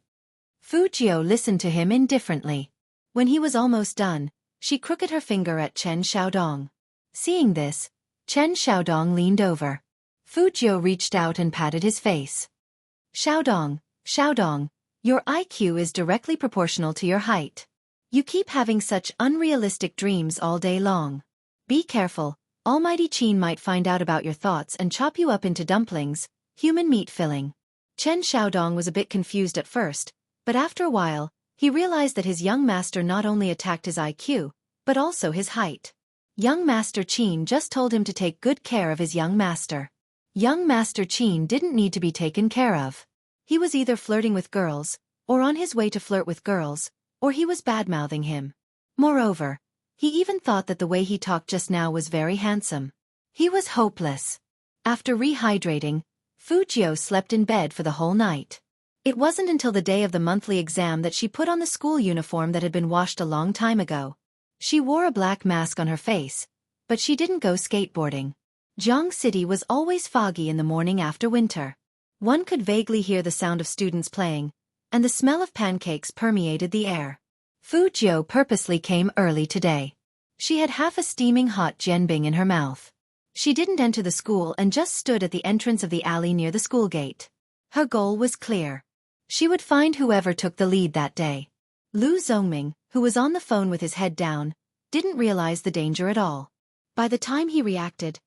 Fu Jiu listened to him indifferently. When he was almost done, she crooked her finger at Chen Xiaodong. Seeing this, Chen Xiaodong leaned over. Fu Jiu reached out and patted his face. Xiaodong, your IQ is directly proportional to your height. You keep having such unrealistic dreams all day long. Be careful, Almighty Qin might find out about your thoughts and chop you up into dumplings, human meat filling. Chen Xiaodong was a bit confused at first, but after a while, he realized that his young master not only attacked his IQ, but also his height. Young Master Qin just told him to take good care of his young master. Young Master Qin didn't need to be taken care of. He was either flirting with girls, or on his way to flirt with girls, or he was bad-mouthing him. Moreover, he even thought that the way he talked just now was very handsome. He was hopeless. After rehydrating, Fu Jiu slept in bed for the whole night. It wasn't until the day of the monthly exam that she put on the school uniform that had been washed a long time ago. She wore a black mask on her face, but she didn't go skateboarding. Jiang City was always foggy in the morning after winter. One could vaguely hear the sound of students playing, and the smell of pancakes permeated the air. Fu Jiu purposely came early today. She had half a steaming hot jianbing in her mouth. She didn't enter the school and just stood at the entrance of the alley near the school gate. Her goal was clear. She would find whoever took the lead that day. Lu Zongming, who was on the phone with his head down, didn't realize the danger at all. By the time he reacted,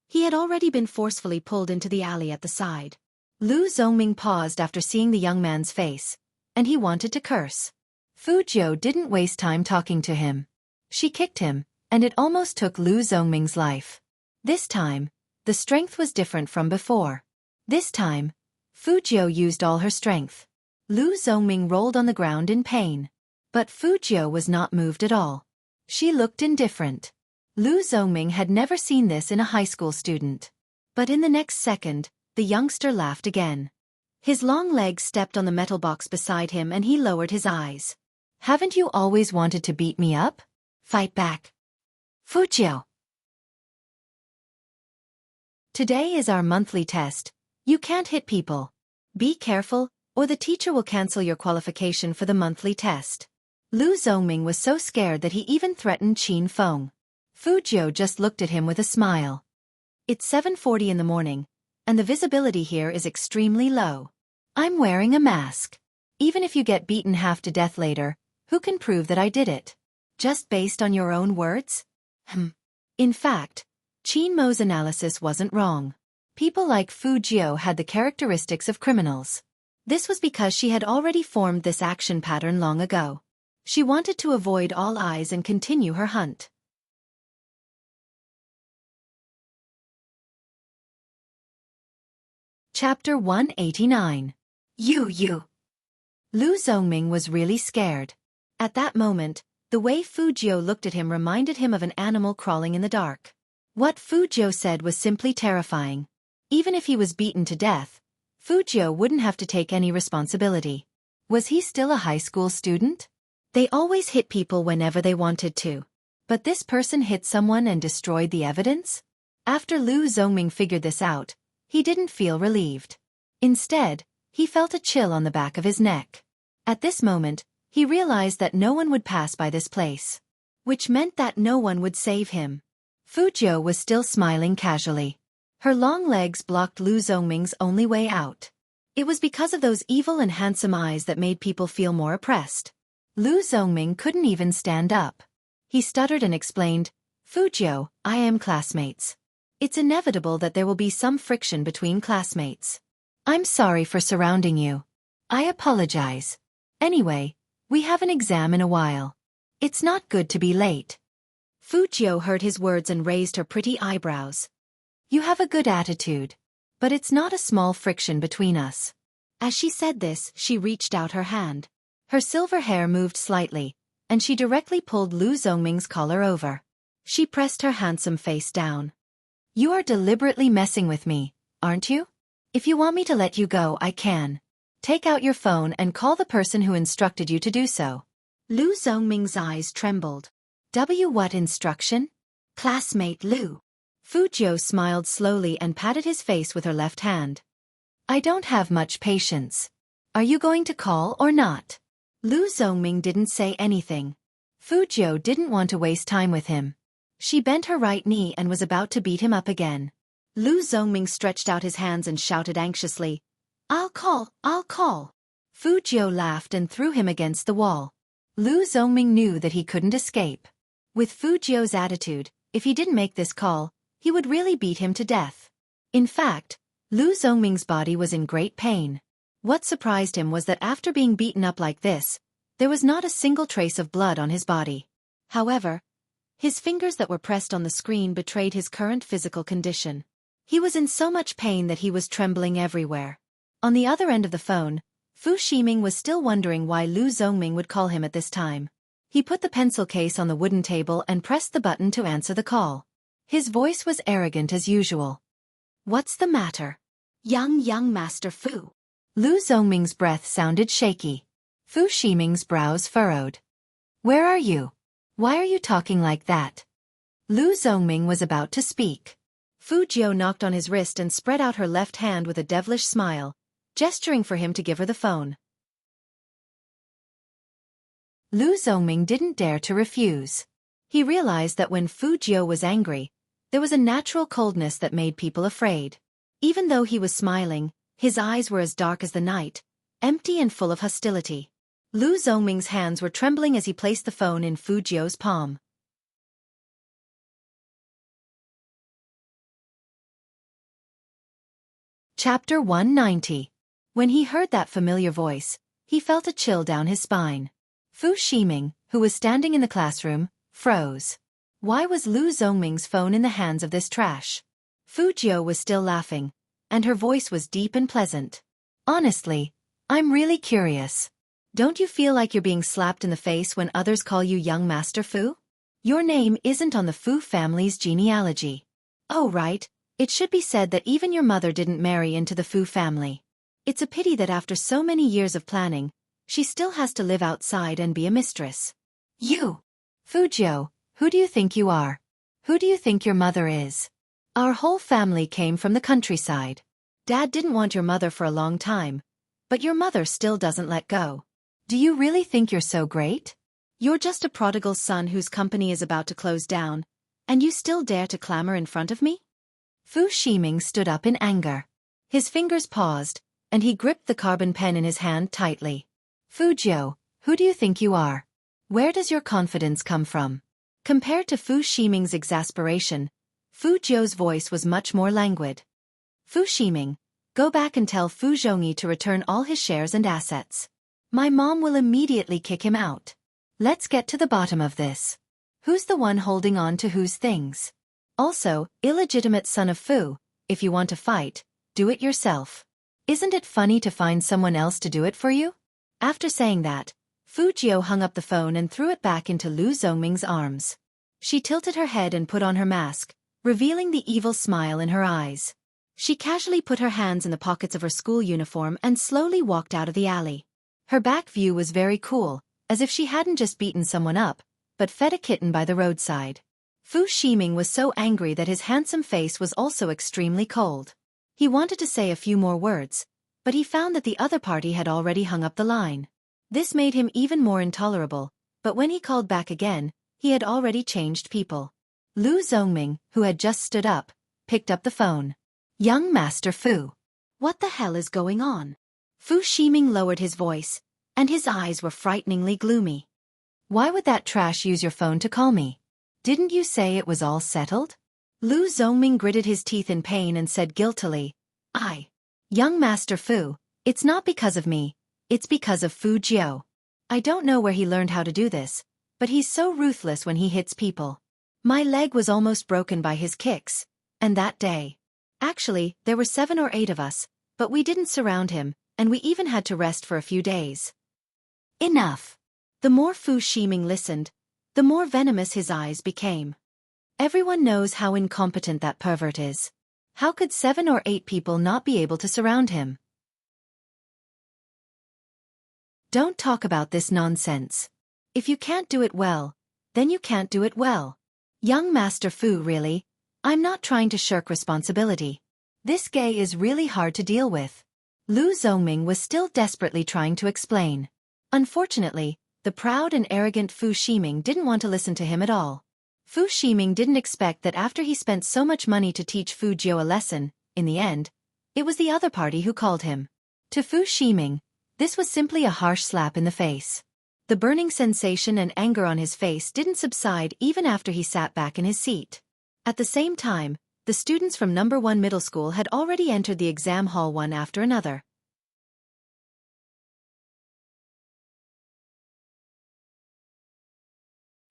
he had already been forcefully pulled into the alley at the side. Lu Zongming paused after seeing the young man's face, and he wanted to curse. Fu Jiu didn't waste time talking to him. She kicked him, and it almost took Lu Zongming's life. This time, the strength was different from before. This time, Fu Jiu used all her strength. Lu Zongming rolled on the ground in pain. But Fu Jiu was not moved at all. She looked indifferent. Lu Zongming had never seen this in a high school student. But in the next second, the youngster laughed again. His long legs stepped on the metal box beside him and he lowered his eyes. Haven't you always wanted to beat me up? Fight back. Fujiao. Today is our monthly test. You can't hit people. Be careful, or the teacher will cancel your qualification for the monthly test. Lu Zongming was so scared that he even threatened Qin Feng. Fujiao just looked at him with a smile. It's 7:40 in the morning, and the visibility here is extremely low. I'm wearing a mask. Even if you get beaten half to death later, who can prove that I did it? Just based on your own words? In fact, Qin Mo's analysis wasn't wrong. People like Fujiao had the characteristics of criminals. This was because she had already formed this action pattern long ago. She wanted to avoid all eyes and continue her hunt. Chapter 189. You. Lu Zongming was really scared. At that moment, the way Fujiao looked at him reminded him of an animal crawling in the dark. What Fujiao said was simply terrifying. Even if he was beaten to death, Fujiao wouldn't have to take any responsibility. Was he still a high school student? They always hit people whenever they wanted to. But this person hit someone and destroyed the evidence? After Lu Zongming figured this out, he didn't feel relieved. Instead, he felt a chill on the back of his neck. At this moment, he realized that no one would pass by this place. Which meant that no one would save him. Fujiao was still smiling casually. Her long legs blocked Lu Zongming's only way out. It was because of those evil and handsome eyes that made people feel more oppressed. Lu Zongming couldn't even stand up. He stuttered and explained, Fujiao, I am classmates. It's inevitable that there will be some friction between classmates. I'm sorry for surrounding you. I apologize. Anyway, we have an exam in a while. It's not good to be late. Fujiao heard his words and raised her pretty eyebrows. You have a good attitude. But it's not a small friction between us. As she said this, she reached out her hand. Her silver hair moved slightly, and she directly pulled Lu Zongming's collar over. She pressed her handsome face down. You are deliberately messing with me, aren't you? If you want me to let you go, I can. Take out your phone and call the person who instructed you to do so. Lu Zongming's eyes trembled. What instruction? Classmate Lu. Fujiao smiled slowly and patted his face with her left hand. I don't have much patience. Are you going to call or not? Lu Zongming didn't say anything. Fujiao didn't want to waste time with him. She bent her right knee and was about to beat him up again. Lu Zongming stretched out his hands and shouted anxiously, I'll call. Fujiao laughed and threw him against the wall. Lu Zongming knew that he couldn't escape. With Fujiao's attitude, if he didn't make this call, he would really beat him to death. In fact, Lu Zongming's body was in great pain. What surprised him was that after being beaten up like this, there was not a single trace of blood on his body. However, his fingers that were pressed on the screen betrayed his current physical condition. He was in so much pain that he was trembling everywhere. On the other end of the phone, Fu Ximing was still wondering why Lu Zongming would call him at this time. He put the pencil case on the wooden table and pressed the button to answer the call. His voice was arrogant as usual. What's the matter? Young Master Fu. Lu Zongming's breath sounded shaky. Fu Ximing's brows furrowed. Where are you? Why are you talking like that? Lu Zongming was about to speak. Fujiao knocked on his wrist and spread out her left hand with a devilish smile, gesturing for him to give her the phone. Lu Zongming didn't dare to refuse. He realized that when Fujiao was angry, there was a natural coldness that made people afraid. Even though he was smiling, his eyes were as dark as the night, empty and full of hostility. Lu Zongming's hands were trembling as he placed the phone in Fujiao's palm. Chapter 190. When he heard that familiar voice, he felt a chill down his spine. Fu Ximing, who was standing in the classroom, froze. Why was Lu Zongming's phone in the hands of this trash? Fujiao was still laughing, and her voice was deep and pleasant. Honestly, I'm really curious. Don't you feel like you're being slapped in the face when others call you young Master Fu? Your name isn't on the Fu family's genealogy. Oh right, it should be said that even your mother didn't marry into the Fu family. It's a pity that after so many years of planning, she still has to live outside and be a mistress. You! Fujiu, who do you think you are? Who do you think your mother is? Our whole family came from the countryside. Dad didn't want your mother for a long time, but your mother still doesn't let go. Do you really think you're so great? You're just a prodigal son whose company is about to close down, and you still dare to clamor in front of me? Fu Shiming stood up in anger. His fingers paused, and he gripped the carbon pen in his hand tightly. Fujiu, who do you think you are? Where does your confidence come from? Compared to Fu Shiming's exasperation, Fujiu's voice was much more languid. Fu Shiming, go back and tell Fu Zhongyi to return all his shares and assets. My mom will immediately kick him out. Let's get to the bottom of this. Who's the one holding on to whose things? Also, illegitimate son of Fu, if you want to fight, do it yourself. Isn't it funny to find someone else to do it for you? After saying that, Fu Jiu hung up the phone and threw it back into Lu Zongming's arms. She tilted her head and put on her mask, revealing the evil smile in her eyes. She casually put her hands in the pockets of her school uniform and slowly walked out of the alley. Her back view was very cool, as if she hadn't just beaten someone up, but fed a kitten by the roadside. Fu Shiming was so angry that his handsome face was also extremely cold. He wanted to say a few more words, but he found that the other party had already hung up the line. This made him even more intolerable, but when he called back again, he had already changed people. Lu Zongming, who had just stood up, picked up the phone. Young Master Fu. What the hell is going on? Fu Shiming lowered his voice, and his eyes were frighteningly gloomy. Why would that trash use your phone to call me? Didn't you say it was all settled? Lu Zongming gritted his teeth in pain and said guiltily, Young Master Fu, it's not because of me, it's because of Fu Jiu. I don't know where he learned how to do this, but he's so ruthless when he hits people. My leg was almost broken by his kicks, and that day. Actually, there were 7 or 8 of us, but we didn't surround him, and we even had to rest for a few days. Enough. The more Fu Shiming listened, the more venomous his eyes became. Everyone knows how incompetent that pervert is. How could 7 or 8 people not be able to surround him? Don't talk about this nonsense. If you can't do it well, then you can't do it well. Young Master Fu, really? I'm not trying to shirk responsibility. This gay is really hard to deal with. Lu Zongming was still desperately trying to explain. Unfortunately, the proud and arrogant Fu Shiming didn't want to listen to him at all. Fu Shiming didn't expect that after he spent so much money to teach Fu Jiu a lesson, in the end, it was the other party who called him. To Fu Shiming, this was simply a harsh slap in the face. The burning sensation and anger on his face didn't subside even after he sat back in his seat. At the same time, the students from No. 1 Middle School had already entered the exam hall one after another.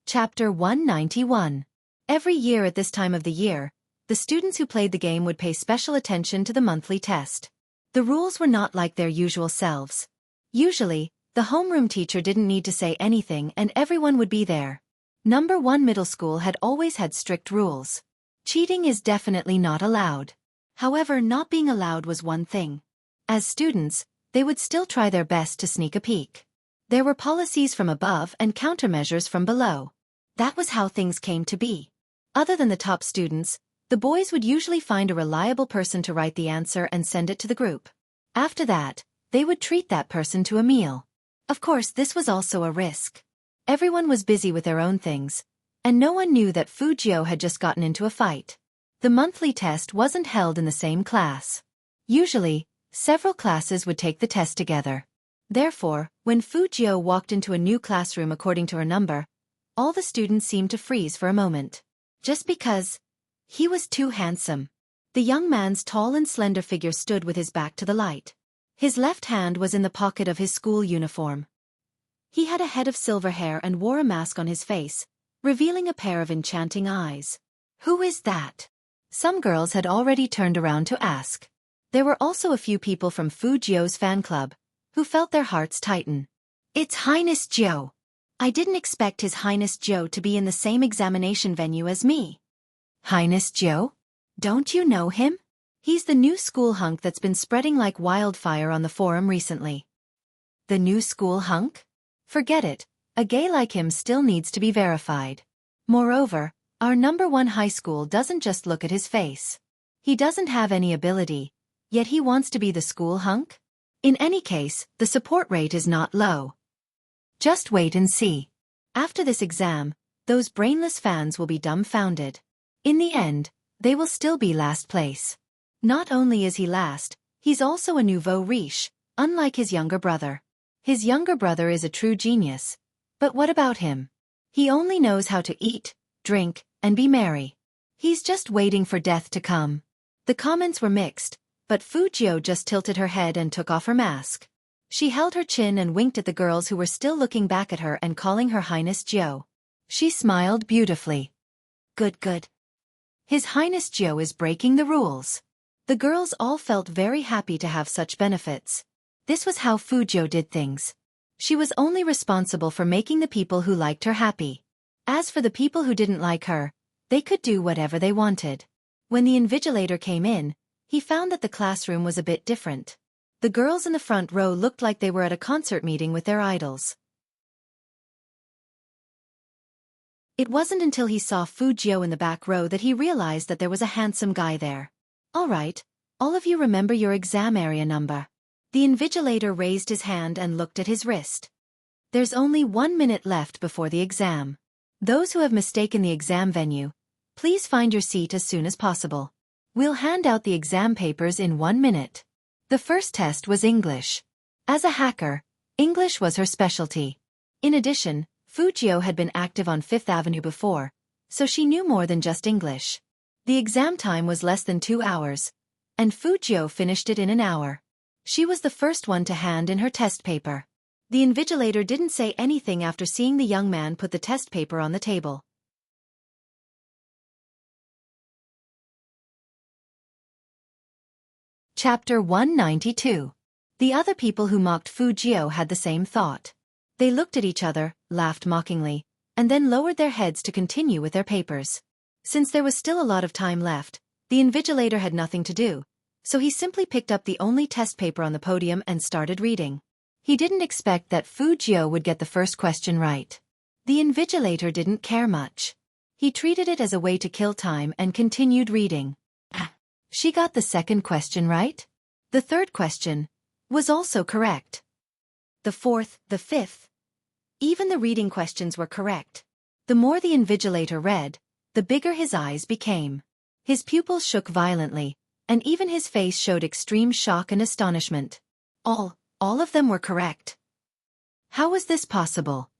Chapter 191. Every year at this time of the year, the students who played the game would pay special attention to the monthly test. The rules were not like their usual selves. Usually, the homeroom teacher didn't need to say anything and everyone would be there. No. 1 Middle School had always had strict rules. Cheating is definitely not allowed. However, not being allowed was one thing. As students, they would still try their best to sneak a peek. There were policies from above and countermeasures from below. That was how things came to be. Other than the top students, the boys would usually find a reliable person to write the answer and send it to the group. After that, they would treat that person to a meal. Of course, this was also a risk. Everyone was busy with their own things, and no one knew that Fu Jiu had just gotten into a fight. The monthly test wasn't held in the same class. Usually, several classes would take the test together. Therefore, when Fu Jiu walked into a new classroom according to her number, all the students seemed to freeze for a moment. Just because he was too handsome. The young man's tall and slender figure stood with his back to the light. His left hand was in the pocket of his school uniform. He had a head of silver hair and wore a mask on his face, revealing a pair of enchanting eyes. Who is that? Some girls had already turned around to ask. There were also a few people from Fu Jiu's fan club, who felt their hearts tighten. It's Highness Jiu. I didn't expect His Highness Joe to be in the same examination venue as me. Highness Joe? Don't you know him? He's the new school hunk that's been spreading like wildfire on the forum recently. The new school hunk? Forget it, a gay like him still needs to be verified. Moreover, our #1 high school doesn't just look at his face. He doesn't have any ability, yet he wants to be the school hunk? In any case, the support rate is not low. Just wait and see. After this exam, those brainless fans will be dumbfounded. In the end, they will still be last place. Not only is he last, he's also a nouveau riche, unlike his younger brother. His younger brother is a true genius. But what about him? He only knows how to eat, drink, and be merry. He's just waiting for death to come. The comments were mixed, but Fujio just tilted her head and took off her mask. She held her chin and winked at the girls who were still looking back at her and calling her Highness Joe. She smiled beautifully. Good. His Highness Joe is breaking the rules. The girls all felt very happy to have such benefits. This was how Fujio did things. She was only responsible for making the people who liked her happy. As for the people who didn't like her, they could do whatever they wanted. When the invigilator came in, he found that the classroom was a bit different. The girls in the front row looked like they were at a concert meeting with their idols. It wasn't until he saw Fujio in the back row that he realized that there was a handsome guy there. All right, all of you remember your exam area number. The invigilator raised his hand and looked at his wrist. There's only 1 minute left before the exam. Those who have mistaken the exam venue, please find your seat as soon as possible. We'll hand out the exam papers in 1 minute. The first test was English. As a hacker, English was her specialty. In addition, Fujio had been active on Fifth Avenue before, so she knew more than just English. The exam time was less than 2 hours, and Fujio finished it in an hour. She was the first one to hand in her test paper. The invigilator didn't say anything after seeing the young man put the test paper on the table. Chapter 192. The other people who mocked Fujio had the same thought. They looked at each other, laughed mockingly, and then lowered their heads to continue with their papers. Since there was still a lot of time left, the invigilator had nothing to do, so he simply picked up the only test paper on the podium and started reading. He didn't expect that Fujio would get the first question right. The invigilator didn't care much. He treated it as a way to kill time and continued reading. She got the second question right. The third question was also correct. The fourth, the fifth. Even the reading questions were correct. The more the invigilator read, the bigger his eyes became. His pupils shook violently, and even his face showed extreme shock and astonishment. All of them were correct. How was this possible?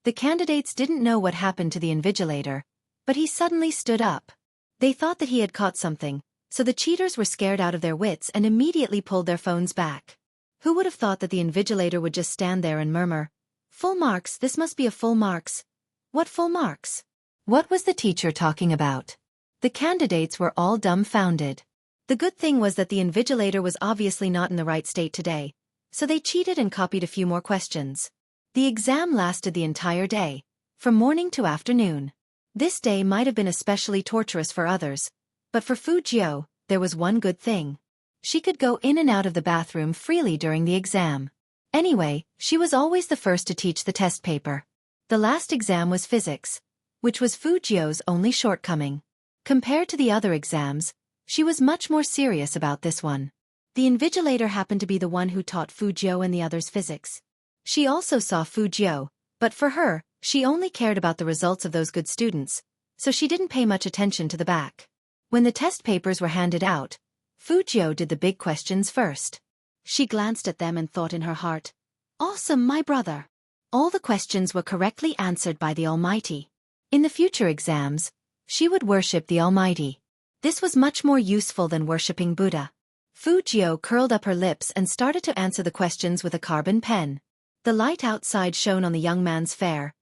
The candidates didn't know what happened to the invigilator, but he suddenly stood up. They thought that he had caught something, so the cheaters were scared out of their wits and immediately pulled their phones back. Who would have thought that the invigilator would just stand there and murmur, "Full marks, this must be a full marks." What full marks? What was the teacher talking about? The candidates were all dumbfounded. The good thing was that the invigilator was obviously not in the right state today, so they cheated and copied a few more questions. The exam lasted the entire day, from morning to afternoon. This day might have been especially torturous for others, but for Fujio, there was one good thing. She could go in and out of the bathroom freely during the exam. Anyway, she was always the first to teach the test paper. The last exam was physics, which was Fujio's only shortcoming. Compared to the other exams, she was much more serious about this one. The invigilator happened to be the one who taught Fujio and the others physics. She also saw Fujio, but for her, she only cared about the results of those good students, so she didn't pay much attention to the back. When the test papers were handed out, Fujio did the big questions first. She glanced at them and thought in her heart, "Awesome, my brother." All the questions were correctly answered by the Almighty. In the future exams, she would worship the Almighty. This was much more useful than worshipping Buddha. Fujio curled up her lips and started to answer the questions with a carbon pen. The light outside shone on the young man's fair,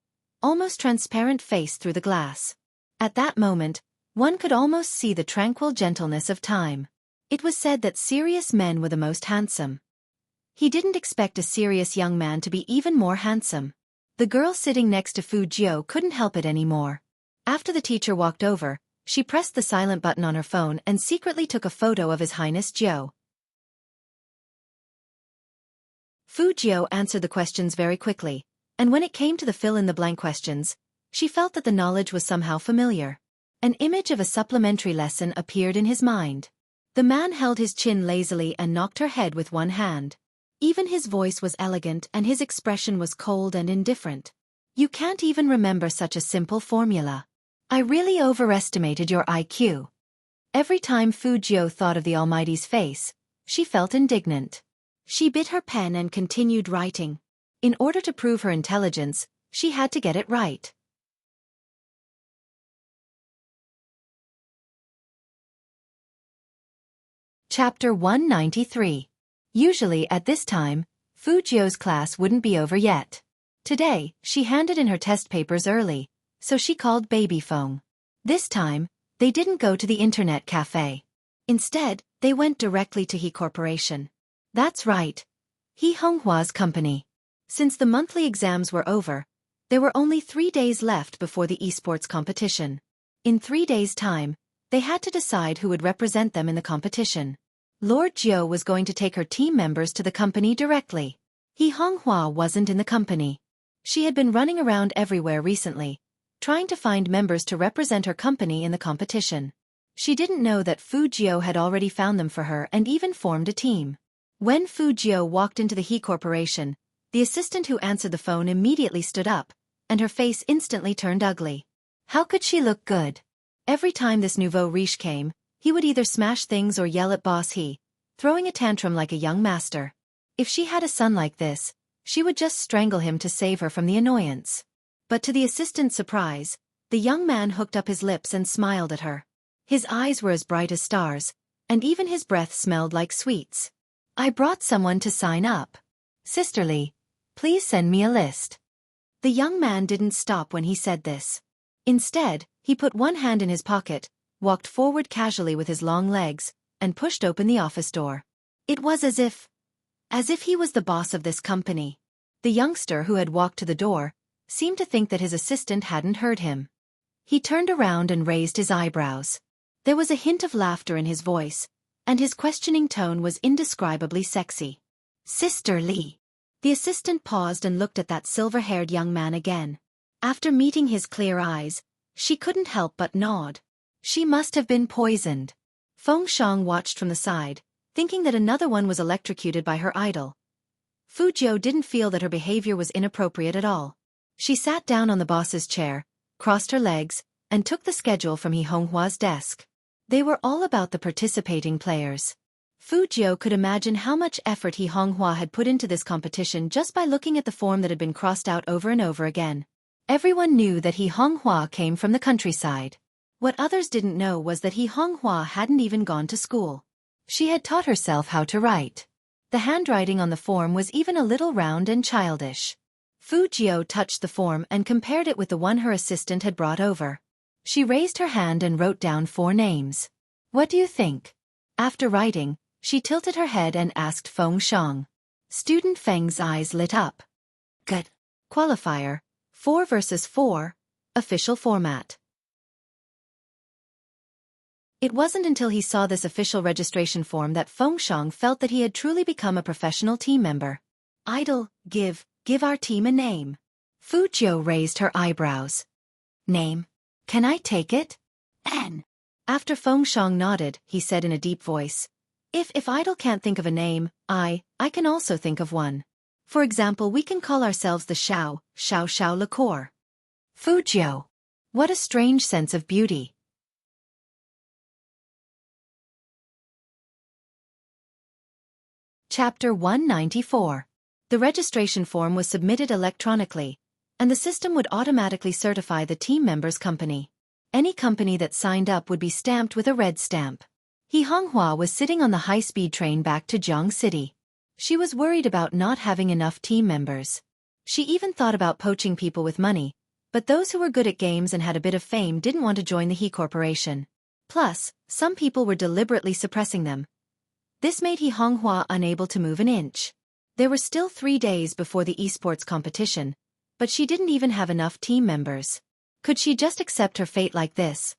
almost transparent face through the glass. At that moment, one could almost see the tranquil gentleness of time. It was said that serious men were the most handsome. He didn't expect a serious young man to be even more handsome. The girl sitting next to Fu Jiu couldn't help it anymore. After the teacher walked over, she pressed the silent button on her phone and secretly took a photo of His Highness Jiu. Fu Jiu answered the questions very quickly, and when it came to the fill-in-the-blank questions, she felt that the knowledge was somehow familiar. An image of a supplementary lesson appeared in his mind. The man held his chin lazily and knocked her head with one hand. Even his voice was elegant and his expression was cold and indifferent. You can't even remember such a simple formula. I really overestimated your IQ. Every time Fu Jiu thought of the Almighty's face, she felt indignant. She bit her pen and continued writing. In order to prove her intelligence, she had to get it right. Chapter 193. Usually at this time, Fu Jiu's class wouldn't be over yet. Today, she handed in her test papers early, so she called Baby Feng. This time, they didn't go to the internet cafe. Instead, they went directly to He Corporation. That's right. He Honghua's company. Since the monthly exams were over, there were only 3 days left before the esports competition. In 3 days' time, they had to decide who would represent them in the competition. Lord Jiu was going to take her team members to the company directly. He Honghua wasn't in the company. She had been running around everywhere recently, trying to find members to represent her company in the competition. She didn't know that Fu Jiu had already found them for her and even formed a team. When Fu Jiu walked into the He Corporation, the assistant who answered the phone immediately stood up, and her face instantly turned ugly. How could she look good? Every time this nouveau riche came, he would either smash things or yell at Boss He, throwing a tantrum like a young master. If she had a son like this, she would just strangle him to save her from the annoyance. But to the assistant's surprise, the young man hooked up his lips and smiled at her. His eyes were as bright as stars, and even his breath smelled like sweets. I brought someone to sign up. Sisterly, please send me a list. The young man didn't stop when he said this. Instead, he put one hand in his pocket, walked forward casually with his long legs, and pushed open the office door. It was as if he was the boss of this company. The youngster who had walked to the door seemed to think that his assistant hadn't heard him. He turned around and raised his eyebrows. There was a hint of laughter in his voice, and his questioning tone was indescribably sexy. Sister Li. The assistant paused and looked at that silver-haired young man again. After meeting his clear eyes, she couldn't help but nod. She must have been poisoned. Feng Shang watched from the side, thinking that another one was electrocuted by her idol. Fu Jiu didn't feel that her behavior was inappropriate at all. She sat down on the boss's chair, crossed her legs, and took the schedule from He Honghua's desk. They were all about the participating players. Fu Jiu could imagine how much effort He Honghua had put into this competition just by looking at the form that had been crossed out over and over again. Everyone knew that He Honghua came from the countryside. What others didn't know was that He Honghua hadn't even gone to school. She had taught herself how to write. The handwriting on the form was even a little round and childish. Fu Jiu touched the form and compared it with the one her assistant had brought over. She raised her hand and wrote down 4 names. What do you think? After writing, she tilted her head and asked Feng Shang. Student Feng's eyes lit up. Good. Qualifier, 4 versus 4, official format. It wasn't until he saw this official registration form that Feng Shang felt that he had truly become a professional team member. Idol, give our team a name. Fu Jiu raised her eyebrows. Name? Can I take it? N. After Feng Shang nodded, he said in a deep voice. If Idol can't think of a name, I can also think of one. For example, we can call ourselves the Xiao liqueur. Fu Jiu. What a strange sense of beauty. Chapter 194. The registration form was submitted electronically, and the system would automatically certify the team member's company. Any company that signed up would be stamped with a red stamp. He Honghua was sitting on the high-speed train back to Jiang City. She was worried about not having enough team members. She even thought about poaching people with money, but those who were good at games and had a bit of fame didn't want to join the He Corporation. Plus, some people were deliberately suppressing them. This made He Honghua unable to move an inch. There were still 3 days before the esports competition, But she didn't even have enough team members. Could she just accept her fate like this?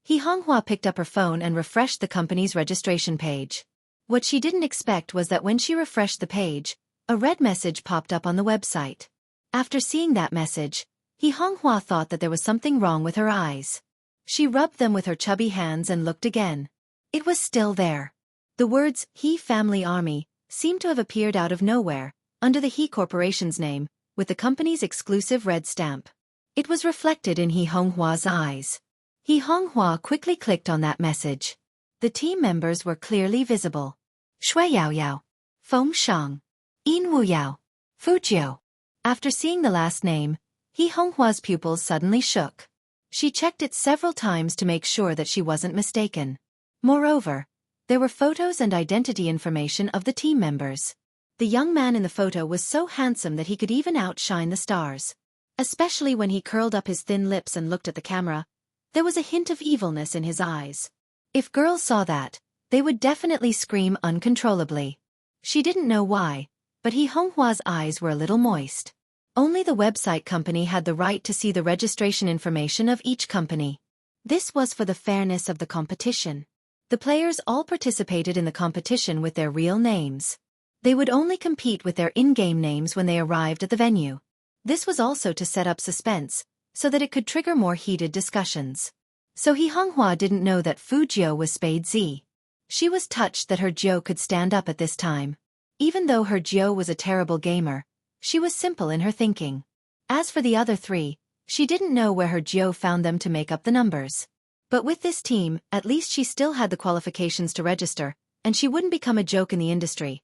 Honghua picked up her phone and refreshed the company's registration page. What she didn't expect was that when she refreshed the page, a red message popped up on the website. After seeing that message, Honghua thought that there was something wrong with her eyes. She rubbed them with her chubby hands and looked again. It was still there. The words, He Family Army, seemed to have appeared out of nowhere, under the He Corporation's name, with the company's exclusive red stamp. It was reflected in Honghua's eyes. Honghua quickly clicked on that message. The team members were clearly visible. Shui Yaoyao, Feng Shang, Yin Wu Yao, Fu Jiu. After seeing the last name, Honghua's pupils suddenly shook. She checked it several times to make sure that she wasn't mistaken. Moreover, there were photos and identity information of the team members. The young man in the photo was so handsome that he could even outshine the stars. Especially when he curled up his thin lips and looked at the camera, there was a hint of evilness in his eyes. If girls saw that, they would definitely scream uncontrollably. She didn't know why, but Honghua's eyes were a little moist. Only the website company had the right to see the registration information of each company. This was for the fairness of the competition. The players all participated in the competition with their real names. They would only compete with their in-game names when they arrived at the venue. This was also to set up suspense, so that it could trigger more heated discussions. So Honghua didn't know that Fu Jiu was Spade Z. She was touched that her Jiu could stand up at this time. Even though her Jiu was a terrible gamer, she was simple in her thinking. As for the other three, she didn't know where her Jiu found them to make up the numbers. But with this team, at least she still had the qualifications to register, and she wouldn't become a joke in the industry.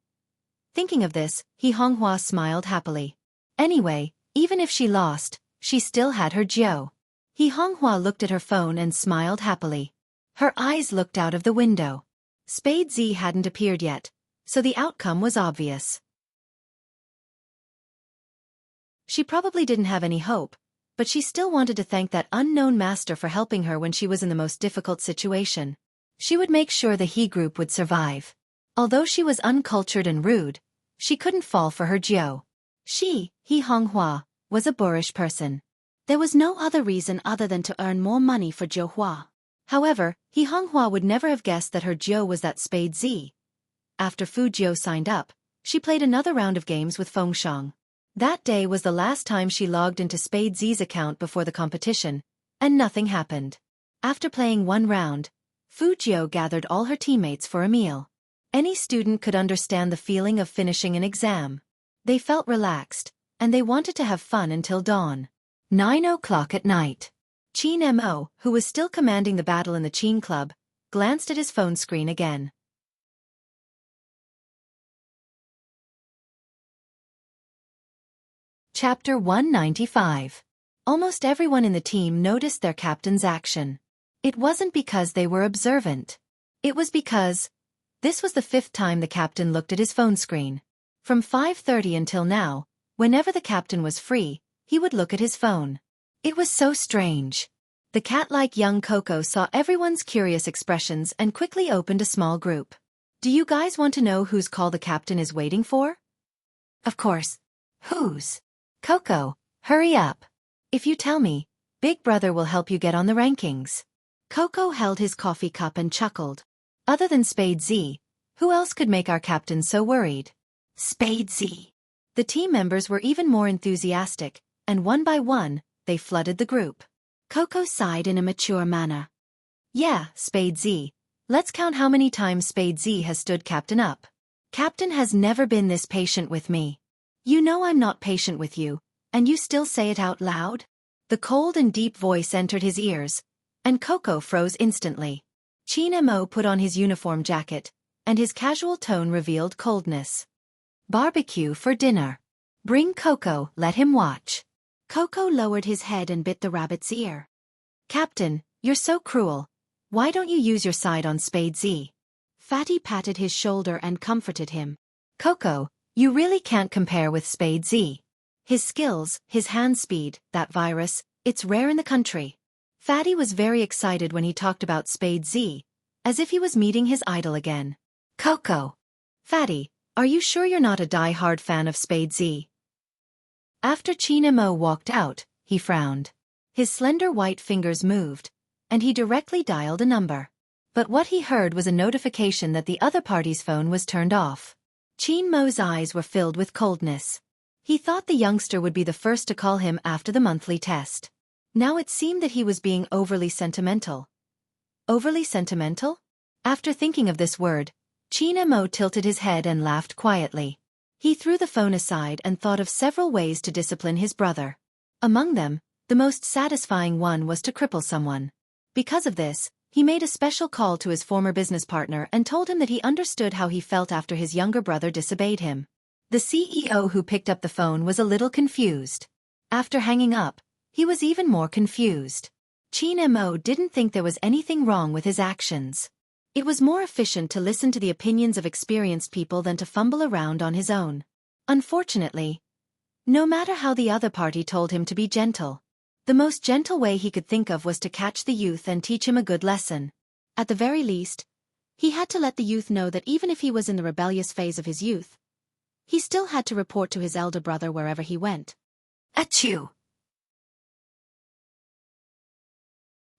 Thinking of this, Honghua smiled happily. Anyway, even if she lost, she still had her Jiu. Honghua looked at her phone and smiled happily. Her eyes looked out of the window. Spade Z hadn't appeared yet, so the outcome was obvious. She probably didn't have any hope, but she still wanted to thank that unknown master for helping her when she was in the most difficult situation. She would make sure the He group would survive. Although she was uncultured and rude, she couldn't fall for her Jiu. She, Honghua, was a boorish person. There was no other reason other than to earn more money for Jiu Hua. However, Honghua would never have guessed that her Jiu was that Spade Z. After Fu Jiu signed up, she played another round of games with Feng Shang. That day was the last time she logged into Spade Z's account before the competition, and nothing happened. After playing one round, Fu Jiu gathered all her teammates for a meal. Any student could understand the feeling of finishing an exam. They felt relaxed, and they wanted to have fun until dawn. 9 o'clock at night. Qin Mo, who was still commanding the battle in the Qin Club, glanced at his phone screen again. Chapter 195. Almost everyone in the team noticed their captain's action. It wasn't because they were observant. It was because this was the 5th time the captain looked at his phone screen. From 5:30 until now, whenever the captain was free, he would look at his phone. It was so strange. The cat-like young Coco saw everyone's curious expressions and quickly opened a small group. Do you guys want to know whose call the captain is waiting for? Of course. Whose? Coco, hurry up. If you tell me, Big Brother will help you get on the rankings. Coco held his coffee cup and chuckled. Other than Spade Z, who else could make our captain so worried? Spade Z. The team members were even more enthusiastic, and one by one, they flooded the group. Coco sighed in a mature manner. Yeah, Spade Z. Let's count how many times Spade Z has stood captain up. Captain has never been this patient with me. You know I'm not patient with you, and you still say it out loud? The cold and deep voice entered his ears, and Coco froze instantly. Qin Mo put on his uniform jacket, and his casual tone revealed coldness. Barbecue for dinner. Bring Coco, let him watch. Coco lowered his head and bit the rabbit's ear. Captain, you're so cruel. Why don't you use your side on Spade Z? Fatty patted his shoulder and comforted him. Coco, you really can't compare with Spade Z. His skills, his hand speed, that virus, it's rare in the country. Fatty was very excited when he talked about Spade Z, as if he was meeting his idol again. Coco. Fatty, are you sure you're not a die-hard fan of Spade Z? After China Mo walked out, he frowned. His slender white fingers moved, and he directly dialed a number. But what he heard was a notification that the other party's phone was turned off. China Mo's eyes were filled with coldness. He thought the youngster would be the first to call him after the monthly test. Now it seemed that he was being overly sentimental. Overly sentimental? After thinking of this word, China Mo tilted his head and laughed quietly. He threw the phone aside and thought of several ways to discipline his brother. Among them, the most satisfying one was to cripple someone. Because of this, he made a special call to his former business partner and told him that he understood how he felt after his younger brother disobeyed him. The CEO who picked up the phone was a little confused. After hanging up, he was even more confused. China Mo didn't think there was anything wrong with his actions. It was more efficient to listen to the opinions of experienced people than to fumble around on his own. Unfortunately, no matter how the other party told him to be gentle, the most gentle way he could think of was to catch the youth and teach him a good lesson. At the very least, he had to let the youth know that even if he was in the rebellious phase of his youth, he still had to report to his elder brother wherever he went. Achoo!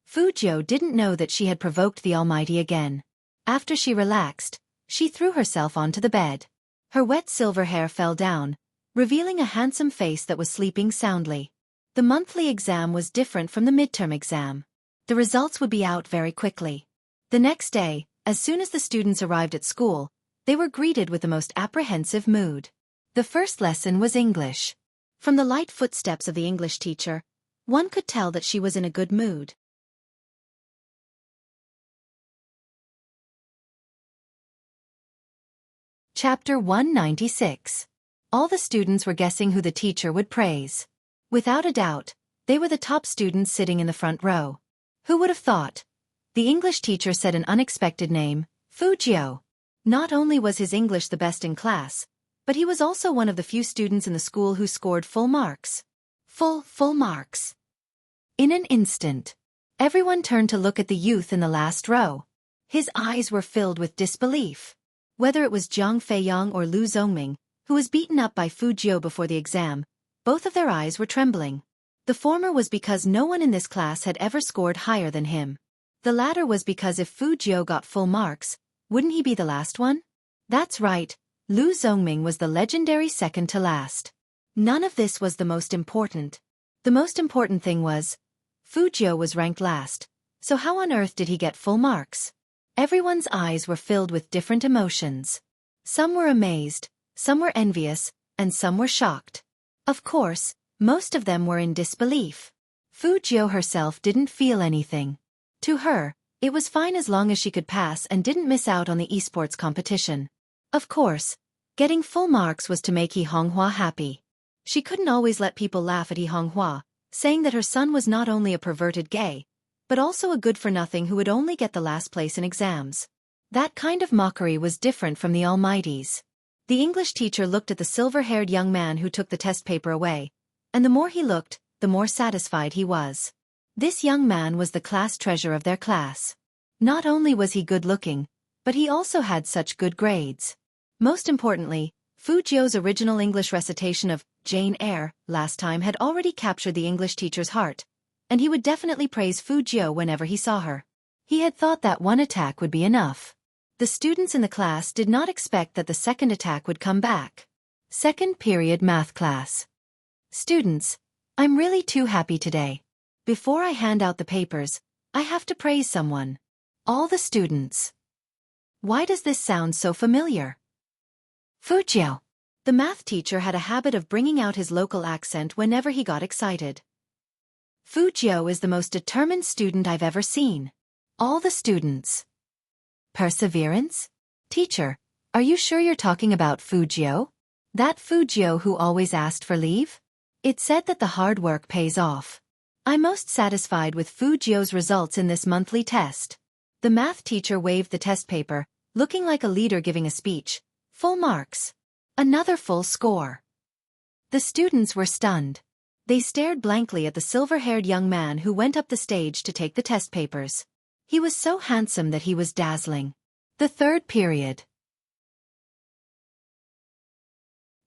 Fujio didn't know that she had provoked the Almighty again. After she relaxed, she threw herself onto the bed. Her wet silver hair fell down, revealing a handsome face that was sleeping soundly. The monthly exam was different from the midterm exam. The results would be out very quickly. The next day, as soon as the students arrived at school, they were greeted with the most apprehensive mood. The first lesson was English. From the light footsteps of the English teacher, one could tell that she was in a good mood. Chapter 196. All the students were guessing who the teacher would praise. Without a doubt, they were the top students sitting in the front row. Who would have thought? The English teacher said an unexpected name, Fujio. Not only was his English the best in class, but he was also one of the few students in the school who scored full marks. Full marks. In an instant, everyone turned to look at the youth in the last row. His eyes were filled with disbelief. Whether it was Jiang Feiyang or Lu Zongming, who was beaten up by Fujio before the exam, both of their eyes were trembling. The former was because no one in this class had ever scored higher than him. The latter was because if Fujio got full marks, wouldn't he be the last one? That's right, Lu Zongming was the legendary second to last. None of this was the most important. The most important thing was, Fujio was ranked last, so how on earth did he get full marks? Everyone's eyes were filled with different emotions. Some were amazed, some were envious, and some were shocked. Of course, most of them were in disbelief. Fujio herself didn't feel anything. To her, it was fine as long as she could pass and didn't miss out on the esports competition. Of course, getting full marks was to make He Honghua happy. She couldn't always let people laugh at He Honghua, saying that her son was not only a perverted gay, but also a good-for-nothing who would only get the last place in exams. That kind of mockery was different from the Almighty's. The English teacher looked at the silver-haired young man who took the test paper away, and the more he looked, the more satisfied he was. This young man was the class treasure of their class. Not only was he good-looking, but he also had such good grades. Most importantly, Fujio's original English recitation of Jane Eyre last time had already captured the English teacher's heart, and he would definitely praise Fujio whenever he saw her. He had thought that one attack would be enough. The students in the class did not expect that the second attack would come back. Second period math class. Students, I'm really too happy today. Before I hand out the papers, I have to praise someone. All the students. Why does this sound so familiar? Fujio. The math teacher had a habit of bringing out his local accent whenever he got excited. Fujio is the most determined student I've ever seen. All the students. Perseverance? Teacher, are you sure you're talking about Fujio? That Fujio who always asked for leave? It said that the hard work pays off. I'm most satisfied with Fujio's results in this monthly test. The math teacher waved the test paper, looking like a leader giving a speech. Full marks. Another full score. The students were stunned. They stared blankly at the silver-haired young man who went up the stage to take the test papers. He was so handsome that he was dazzling. The third period.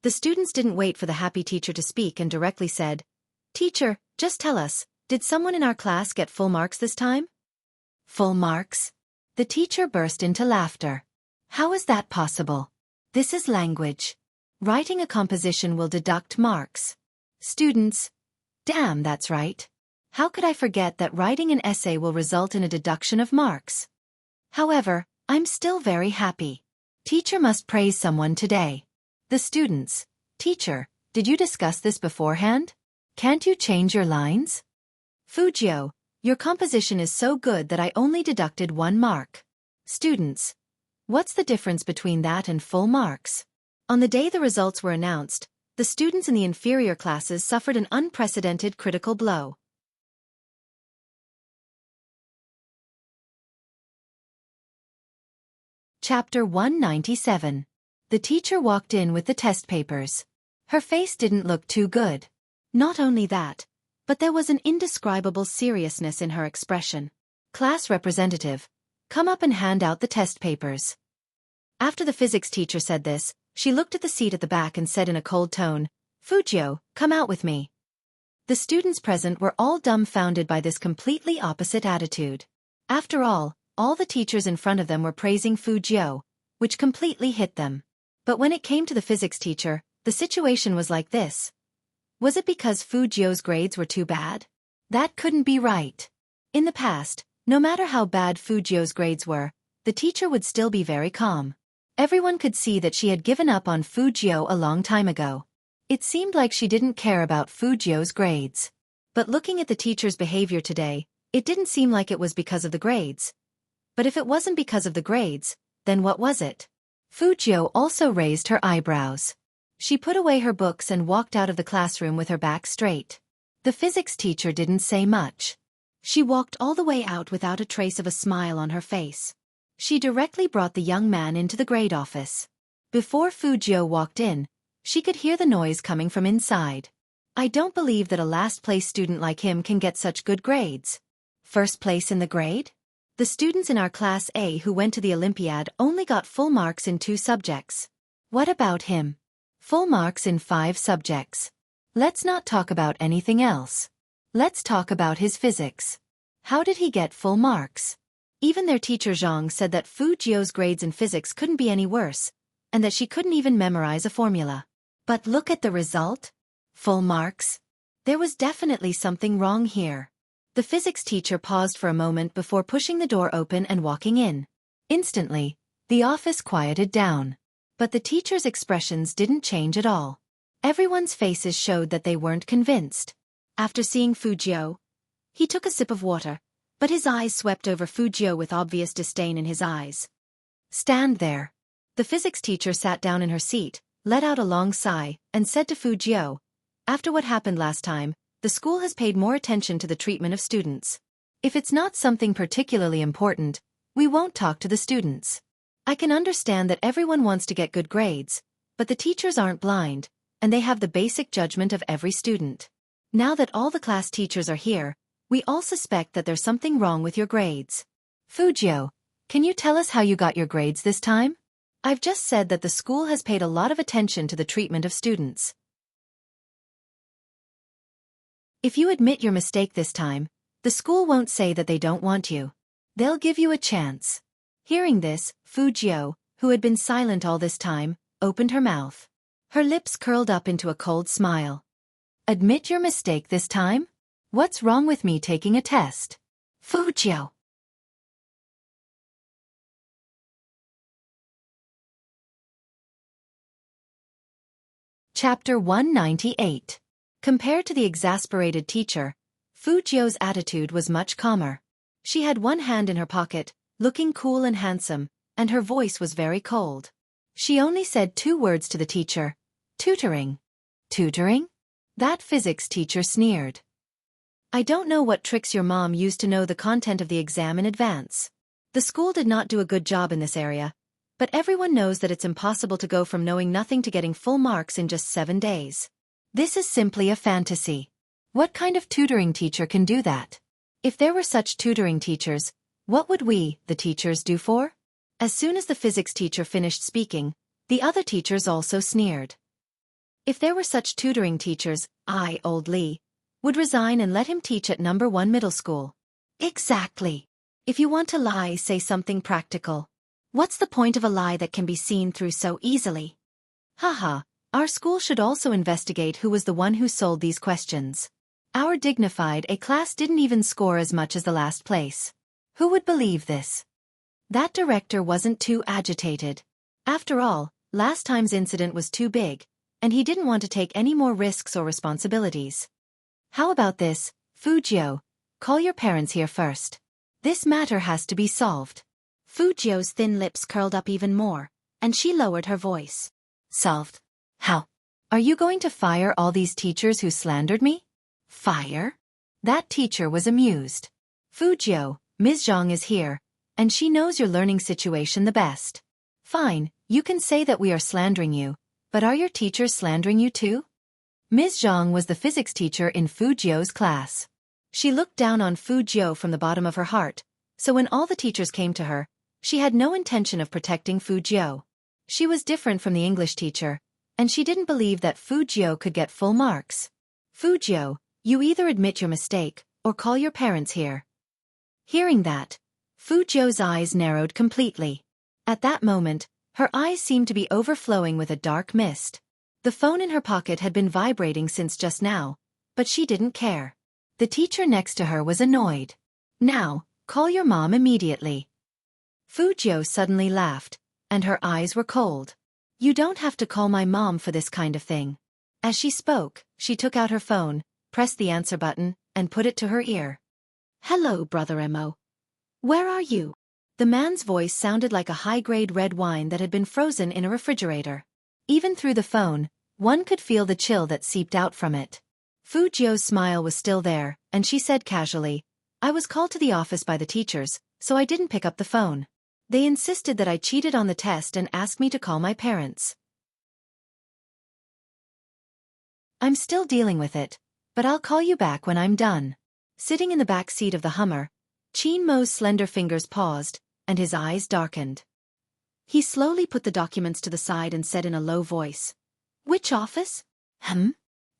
The students didn't wait for the happy teacher to speak and directly said, "Teacher, just tell us, did someone in our class get full marks this time?" Full marks? The teacher burst into laughter. How is that possible? This is language. Writing a composition will deduct marks. Students, damn, that's right. How could I forget that writing an essay will result in a deduction of marks? However, I'm still very happy. Teacher must praise someone today. The students, teacher, did you discuss this beforehand? Can't you change your lines? Fujio, your composition is so good that I only deducted 1 mark. Students, what's the difference between that and full marks? On the day the results were announced, the students in the inferior classes suffered an unprecedented critical blow. Chapter 197. The teacher walked in with the test papers. Her face didn't look too good. Not only that, but there was an indescribable seriousness in her expression. Class representative, come up and hand out the test papers. After the physics teacher said this, she looked at the seat at the back and said in a cold tone, "Fujio, come out with me." The students present were all dumbfounded by this completely opposite attitude. After all the teachers in front of them were praising Fujio, which completely hit them. But when it came to the physics teacher, the situation was like this. Was it because Fujio's grades were too bad? That couldn't be right. In the past, no matter how bad Fujio's grades were, the teacher would still be very calm. Everyone could see that she had given up on Fujio a long time ago. It seemed like she didn't care about Fujio's grades. But looking at the teacher's behavior today, it didn't seem like it was because of the grades. But if it wasn't because of the grades, then what was it? Fujio also raised her eyebrows. She put away her books and walked out of the classroom with her back straight. The physics teacher didn't say much. She walked all the way out without a trace of a smile on her face. She directly brought the young man into the grade office. Before Fujio walked in, she could hear the noise coming from inside. I don't believe that a last-place student like him can get such good grades. First place in the grade? The students in our Class A who went to the Olympiad only got full marks in 2 subjects. What about him? Full marks in 5 subjects. Let's not talk about anything else. Let's talk about his physics. How did he get full marks? Even their teacher Zhang said that Fujio's grades in physics couldn't be any worse, and that she couldn't even memorize a formula. But look at the result. Full marks. There was definitely something wrong here. The physics teacher paused for a moment before pushing the door open and walking in. Instantly, the office quieted down. But the teacher's expressions didn't change at all. Everyone's faces showed that they weren't convinced. After seeing Fujio, he took a sip of water, but his eyes swept over Fujio with obvious disdain in his eyes. Stand there. The physics teacher sat down in her seat, let out a long sigh, and said to Fujio, "After what happened last time, the school has paid more attention to the treatment of students. If it's not something particularly important, we won't talk to the students. I can understand that everyone wants to get good grades, but the teachers aren't blind, and they have the basic judgment of every student. Now that all the class teachers are here, we all suspect that there's something wrong with your grades. Fujio, can you tell us how you got your grades this time? I've just said that the school has paid a lot of attention to the treatment of students. If you admit your mistake this time, the school won't say that they don't want you. They'll give you a chance." Hearing this, Fujio, who had been silent all this time, opened her mouth. Her lips curled up into a cold smile. "Admit your mistake this time? What's wrong with me taking a test? Fujio." Chapter 198. Compared to the exasperated teacher, Fujio's attitude was much calmer. She had one hand in her pocket, looking cool and handsome, and her voice was very cold. She only said 2 words to the teacher. "Tutoring." "Tutoring?" That physics teacher sneered. "I don't know what tricks your mom used to know the content of the exam in advance. The school did not do a good job in this area, but everyone knows that it's impossible to go from knowing nothing to getting full marks in just 7 days. This is simply a fantasy. What kind of tutoring teacher can do that? If there were such tutoring teachers, what would we, the teachers, do for?" As soon as the physics teacher finished speaking, the other teachers also sneered. If there were such tutoring teachers, I, old Lee, would resign and let him teach at number 1 middle school. Exactly. If you want to lie, say something practical. What's the point of a lie that can be seen through so easily? Haha, our school should also investigate who was the one who sold these questions. Our dignified A class didn't even score as much as the last place. Who would believe this? That director wasn't too agitated. After all, last time's incident was too big, and he didn't want to take any more risks or responsibilities. How about this, Fujio? Call your parents here first. This matter has to be solved. Fujio's thin lips curled up even more, and she lowered her voice. Solved? How? Are you going to fire all these teachers who slandered me? Fire? That teacher was amused. Fujio, Ms. Zhang is here, and she knows your learning situation the best. Fine, you can say that we are slandering you, but are your teachers slandering you too? Ms. Zhang was the physics teacher in Fujio's class. She looked down on Fujio from the bottom of her heart, so when all the teachers came to her, she had no intention of protecting Fujio. She was different from the English teacher, and she didn't believe that Fujio could get full marks. Fujio, you either admit your mistake, or call your parents here. Hearing that, Fujio's eyes narrowed completely. At that moment, her eyes seemed to be overflowing with a dark mist. The phone in her pocket had been vibrating since just now, but she didn't care. The teacher next to her was annoyed. Now, call your mom immediately. Fujio suddenly laughed, and her eyes were cold. You don't have to call my mom for this kind of thing. As she spoke, she took out her phone, pressed the answer button, and put it to her ear. Hello, Brother Emo. Where are you? The man's voice sounded like a high-grade red wine that had been frozen in a refrigerator. Even through the phone, one could feel the chill that seeped out from it. Fujio's smile was still there, and she said casually, I was called to the office by the teachers, so I didn't pick up the phone. They insisted that I cheated on the test and asked me to call my parents. I'm still dealing with it, but I'll call you back when I'm done. Sitting in the back seat of the Hummer, Qin Mo's slender fingers paused, and his eyes darkened. He slowly put the documents to the side and said in a low voice, Which office? I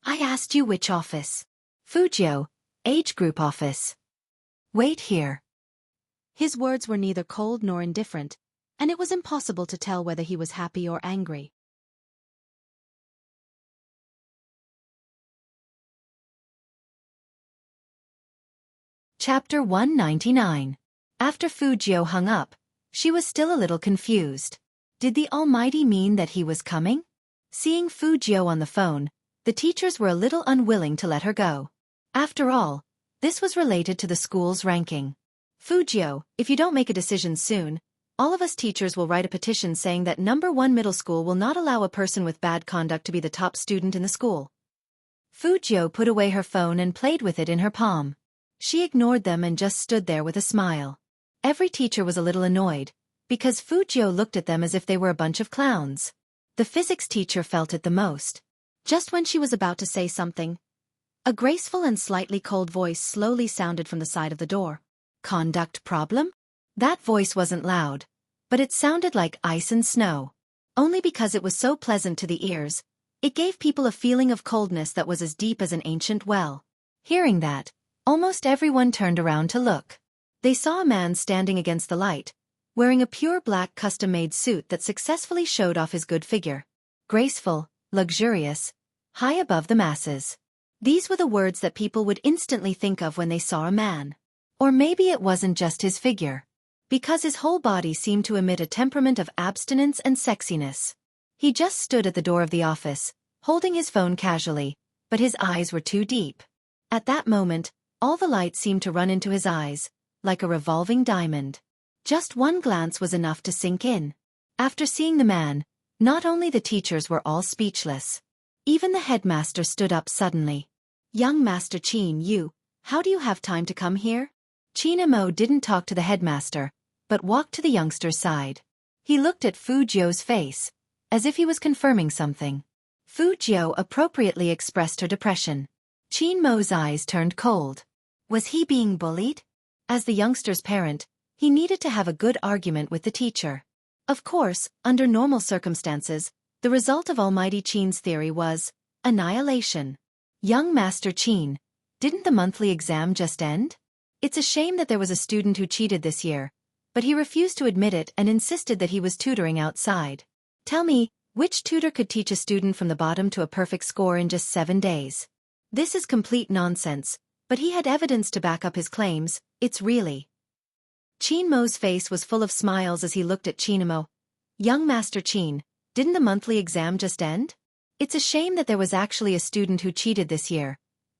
asked you which office. Fujio, age group office. Wait here. His words were neither cold nor indifferent, and it was impossible to tell whether he was happy or angry. Chapter 199. After Fujio hung up, she was still a little confused. Did the Almighty mean that he was coming? Seeing Fujio on the phone, the teachers were a little unwilling to let her go. After all, this was related to the school's ranking. Fujio, if you don't make a decision soon, all of us teachers will write a petition saying that number 1 middle school will not allow a person with bad conduct to be the top student in the school. Fujio put away her phone and played with it in her palm. She ignored them and just stood there with a smile. Every teacher was a little annoyed, because Fujio looked at them as if they were a bunch of clowns. The physics teacher felt it the most. Just when she was about to say something, a graceful and slightly cold voice slowly sounded from the side of the door. Conduct problem? That voice wasn't loud, but it sounded like ice and snow. Only because it was so pleasant to the ears, it gave people a feeling of coldness that was as deep as an ancient well. Hearing that, almost everyone turned around to look. They saw a man standing against the light, wearing a pure black custom-made suit that successfully showed off his good figure. Graceful, luxurious, high above the masses. These were the words that people would instantly think of when they saw a man. Or maybe it wasn't just his figure. Because his whole body seemed to emit a temperament of abstinence and sexiness. He just stood at the door of the office, holding his phone casually, but his eyes were too deep. At that moment, all the light seemed to run into his eyes, like a revolving diamond. Just one glance was enough to sink in. After seeing the man, not only the teachers were all speechless. Even the headmaster stood up suddenly. Young Master Qin, how do you have time to come here? Qin Mo didn't talk to the headmaster, but walked to the youngster's side. He looked at Fujio's face, as if he was confirming something. Fujio appropriately expressed her depression. Qin Mo's eyes turned cold. Was he being bullied? As the youngster's parent, he needed to have a good argument with the teacher. Of course, under normal circumstances, the result of Almighty Qin's theory was, Annihilation. Young Master Qin, didn't the monthly exam just end? It's a shame that there was a student who cheated this year, but he refused to admit it and insisted that he was tutoring outside. Tell me, which tutor could teach a student from the bottom to a perfect score in just 7 days? This is complete nonsense, but he had evidence to back up his claims. It's really. Qin Mo's face was full of smiles as he looked at Qinemo. Young Master Qin, didn't the monthly exam just end? It's a shame that there was actually a student who cheated this year,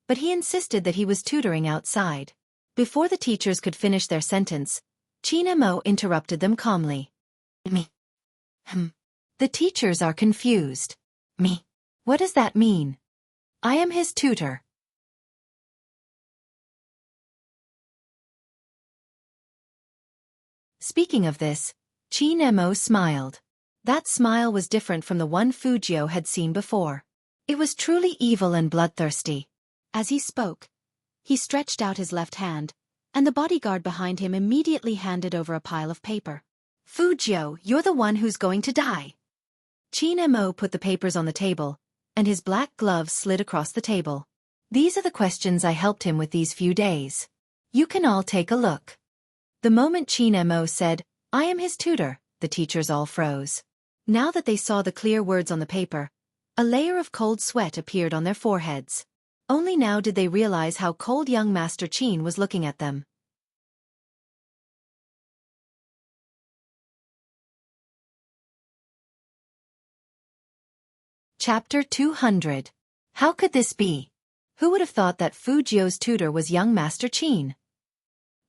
but he insisted that he was tutoring outside. Before the teachers could finish their sentence, Qinemo interrupted them calmly. Me. The teachers are confused. Me. What does that mean? I am his tutor. Speaking of this, Qinemo smiled. That smile was different from the one Fujio had seen before. It was truly evil and bloodthirsty. As he spoke, he stretched out his left hand, and the bodyguard behind him immediately handed over a pile of paper. Fujio, you're the one who's going to die. Qinemo put the papers on the table, and his black gloves slid across the table. These are the questions I helped him with these few days. You can all take a look. The moment Qinemo said, I am his tutor, the teachers all froze. Now that they saw the clear words on the paper, a layer of cold sweat appeared on their foreheads. Only now did they realize how cold young Master Qin was looking at them. Chapter 200. How could this be? Who would have thought that Fujio's tutor was young Master Qin?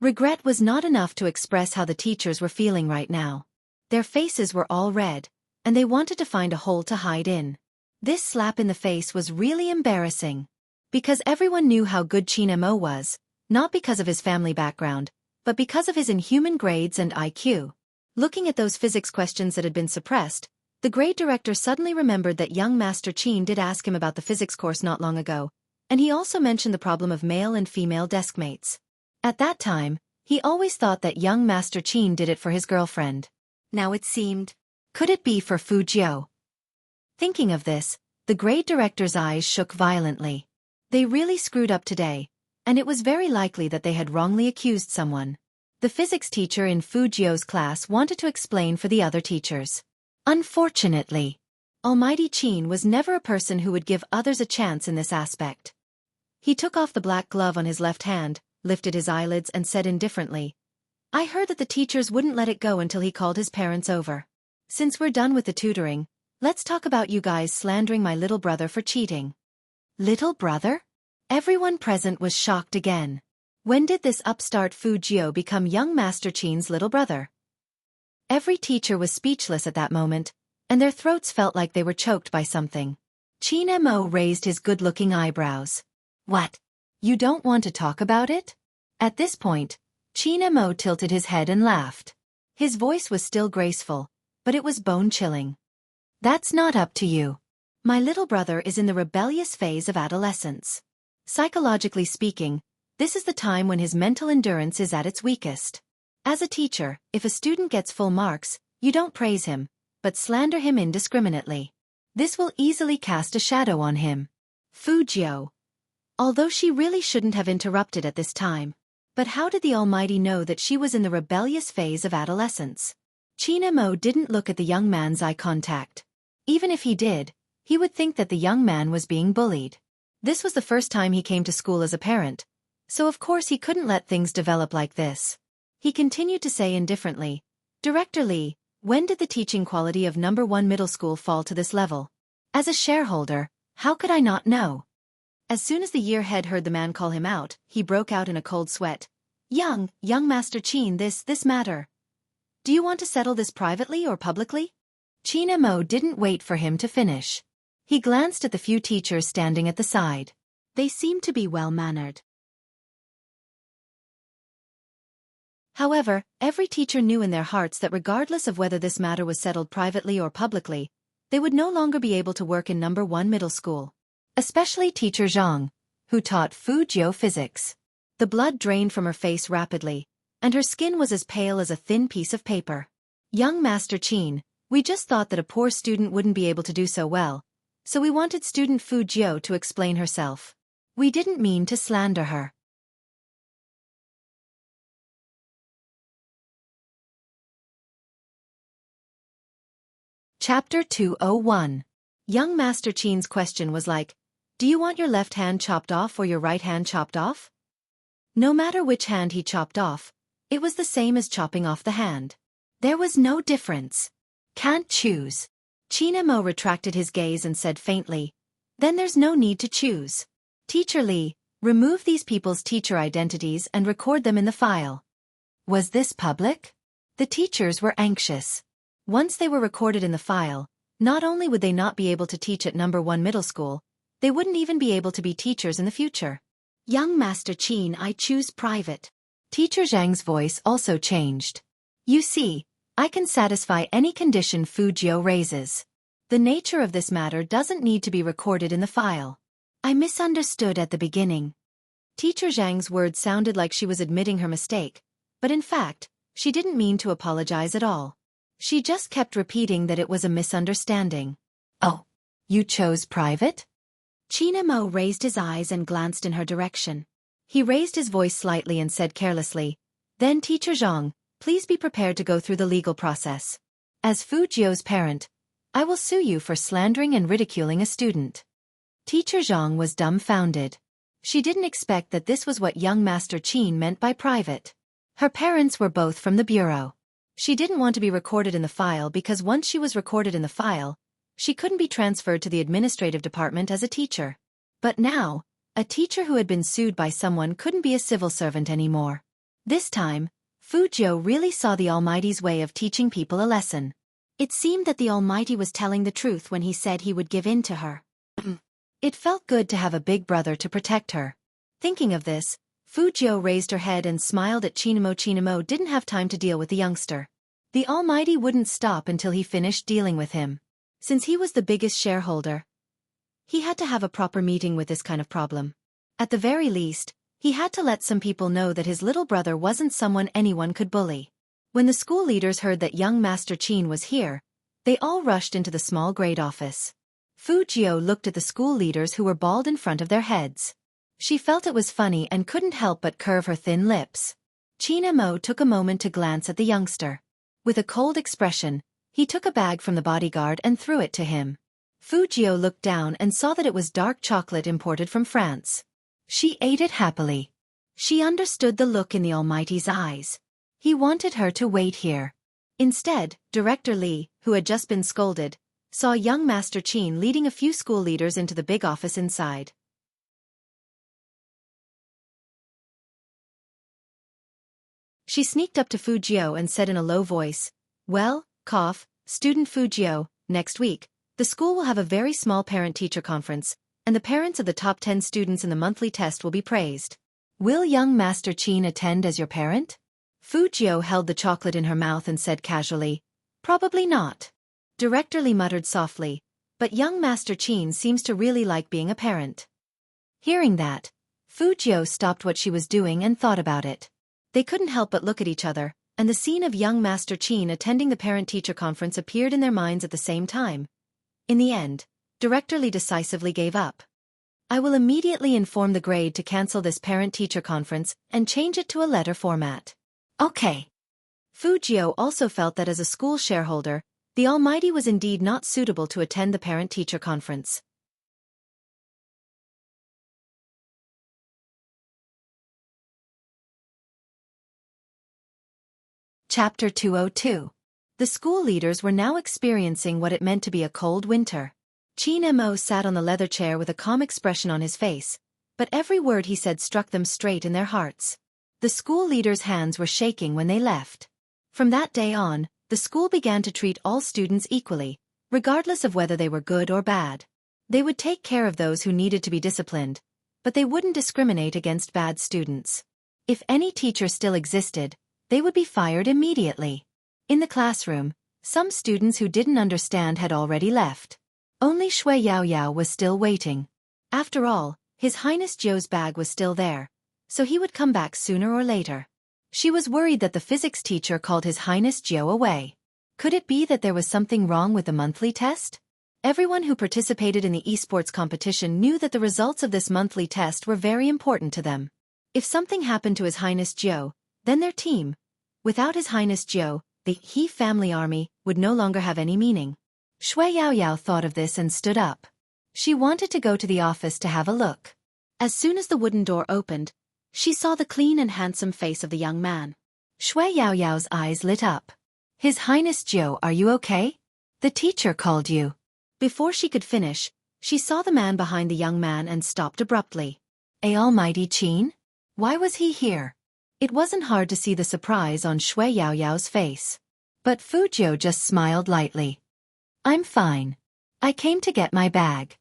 Regret was not enough to express how the teachers were feeling right now. Their faces were all red, and they wanted to find a hole to hide in. This slap in the face was really embarrassing. Because everyone knew how good Qinemo was, not because of his family background, but because of his inhuman grades and IQ. Looking at those physics questions that had been suppressed, the grade director suddenly remembered that young Master Qin did ask him about the physics course not long ago, and he also mentioned the problem of male and female deskmates. At that time, he always thought that young Master Qin did it for his girlfriend. Now it seemed, could it be for Fujio? Thinking of this, the grade director's eyes shook violently. They really screwed up today, and it was very likely that they had wrongly accused someone. The physics teacher in Fujio's class wanted to explain for the other teachers. Unfortunately, Almighty Qin was never a person who would give others a chance in this aspect. He took off the black glove on his left hand, lifted his eyelids and said indifferently, I heard that the teachers wouldn't let it go until he called his parents over. Since we're done with the tutoring, let's talk about you guys slandering my little brother for cheating. Little brother? Everyone present was shocked again. When did this upstart Fujio become young Master Qin's little brother? Every teacher was speechless at that moment, and their throats felt like they were choked by something. Qinemo raised his good-looking eyebrows. What? You don't want to talk about it? At this point, Qinemo tilted his head and laughed. His voice was still graceful, but it was bone-chilling. That's not up to you. My little brother is in the rebellious phase of adolescence. Psychologically speaking, this is the time when his mental endurance is at its weakest. As a teacher, if a student gets full marks, you don't praise him, but slander him indiscriminately. This will easily cast a shadow on him. Fujio. Although she really shouldn't have interrupted at this time. But how did the Almighty know that she was in the rebellious phase of adolescence? Qinemo didn't look at the young man's eye contact. Even if he did, he would think that the young man was being bullied. This was the first time he came to school as a parent, so of course he couldn't let things develop like this. He continued to say indifferently, Director Lee, when did the teaching quality of No. 1 middle school fall to this level? As a shareholder, how could I not know? As soon as the year head heard the man call him out, he broke out in a cold sweat. Young Master Qin, this matter. Do you want to settle this privately or publicly? Qinemo didn't wait for him to finish. He glanced at the few teachers standing at the side. They seemed to be well-mannered. However, every teacher knew in their hearts that regardless of whether this matter was settled privately or publicly, they would no longer be able to work in No. 1 middle school. Especially teacher Zhang, who taught Fujio physics. The blood drained from her face rapidly, and her skin was as pale as a thin piece of paper. Young Master Qin, we just thought that a poor student wouldn't be able to do so well, so we wanted student Fu Jiu to explain herself. We didn't mean to slander her. Chapter 201. Young Master Qin's question was like, do you want your left hand chopped off or your right hand chopped off? No matter which hand he chopped off, it was the same as chopping off the hand. There was no difference. Can't choose. Qin Mo retracted his gaze and said faintly, then there's no need to choose. Teacher Li, remove these people's teacher identities and record them in the file. Was this public? The teachers were anxious. Once they were recorded in the file, not only would they not be able to teach at number 1 middle school, they wouldn't even be able to be teachers in the future. Young Master Qin, I choose private. Teacher Zhang's voice also changed. You see, I can satisfy any condition Fu Jiu raises. The nature of this matter doesn't need to be recorded in the file. I misunderstood at the beginning. Teacher Zhang's words sounded like she was admitting her mistake, but in fact, she didn't mean to apologize at all. She just kept repeating that it was a misunderstanding. Oh, you chose private? Qin Mo raised his eyes and glanced in her direction. He raised his voice slightly and said carelessly, then Teacher Zhang, please be prepared to go through the legal process. As Fu Jiu's parent, I will sue you for slandering and ridiculing a student. Teacher Zhang was dumbfounded. She didn't expect that this was what young Master Qin meant by private. Her parents were both from the bureau. She didn't want to be recorded in the file because once she was recorded in the file, she couldn't be transferred to the administrative department as a teacher. But now, a teacher who had been sued by someone couldn't be a civil servant anymore. This time, Fu Jiu really saw the Almighty's way of teaching people a lesson. It seemed that the Almighty was telling the truth when he said he would give in to her. It felt good to have a big brother to protect her. Thinking of this, Fu Jiu raised her head and smiled at Qin Mo. Qin Mo didn't have time to deal with the youngster. The Almighty wouldn't stop until he finished dealing with him. Since he was the biggest shareholder, he had to have a proper meeting with this kind of problem. At the very least, he had to let some people know that his little brother wasn't someone anyone could bully. When the school leaders heard that young Master Qin was here, they all rushed into the small grade office. Fu Jiu looked at the school leaders who were bald in front of their heads. She felt it was funny and couldn't help but curve her thin lips. Qin Mo took a moment to glance at the youngster. With a cold expression, he took a bag from the bodyguard and threw it to him. Fu Jiu looked down and saw that it was dark chocolate imported from France. She ate it happily. She understood the look in the Almighty's eyes. He wanted her to wait here. Instead, Director Li, who had just been scolded, saw young Master Qin leading a few school leaders into the big office inside. She sneaked up to Fu Jiu and said in a low voice, well, student Fu Jiu, next week, the school will have a very small parent-teacher conference, and the parents of the top 10 students in the monthly test will be praised. Will young Master Qin attend as your parent? Fu Jiu held the chocolate in her mouth and said casually, probably not. Director Li muttered softly, but young Master Qin seems to really like being a parent. Hearing that, Fu Jiu stopped what she was doing and thought about it. They couldn't help but look at each other, and the scene of young Master Qin attending the parent-teacher conference appeared in their minds at the same time. In the end, Director Li decisively gave up. I will immediately inform the grade to cancel this parent-teacher conference and change it to a letter format. Okay. Fu Jiu also felt that as a school shareholder, the Almighty was indeed not suitable to attend the parent-teacher conference. Chapter 202. The school leaders were now experiencing what it meant to be a cold winter. Qin Mo sat on the leather chair with a calm expression on his face, but every word he said struck them straight in their hearts. The school leaders' hands were shaking when they left. From that day on, the school began to treat all students equally, regardless of whether they were good or bad. They would take care of those who needed to be disciplined, but they wouldn't discriminate against bad students. If any teacher still existed, they would be fired immediately. In the classroom, some students who didn't understand had already left. Only Shui Yaoyao was still waiting. After all, His Highness Zhou's bag was still there, so he would come back sooner or later. She was worried that the physics teacher called His Highness Zhou away. Could it be that there was something wrong with the monthly test? Everyone who participated in the esports competition knew that the results of this monthly test were very important to them. If something happened to His Highness Jiao, then their team, without His Highness Jiao, the He family army, would no longer have any meaning. Shui Yaoyao thought of this and stood up. She wanted to go to the office to have a look. As soon as the wooden door opened, she saw the clean and handsome face of the young man. Shui Yaoyao's eyes lit up. His Highness Jiao, are you okay? The teacher called you. Before she could finish, she saw the man behind the young man and stopped abruptly. Almighty Qin? Why was he here? It wasn't hard to see the surprise on Shui Yaoyao's face. But Fu Jiao just smiled lightly. I'm fine. I came to get my bag.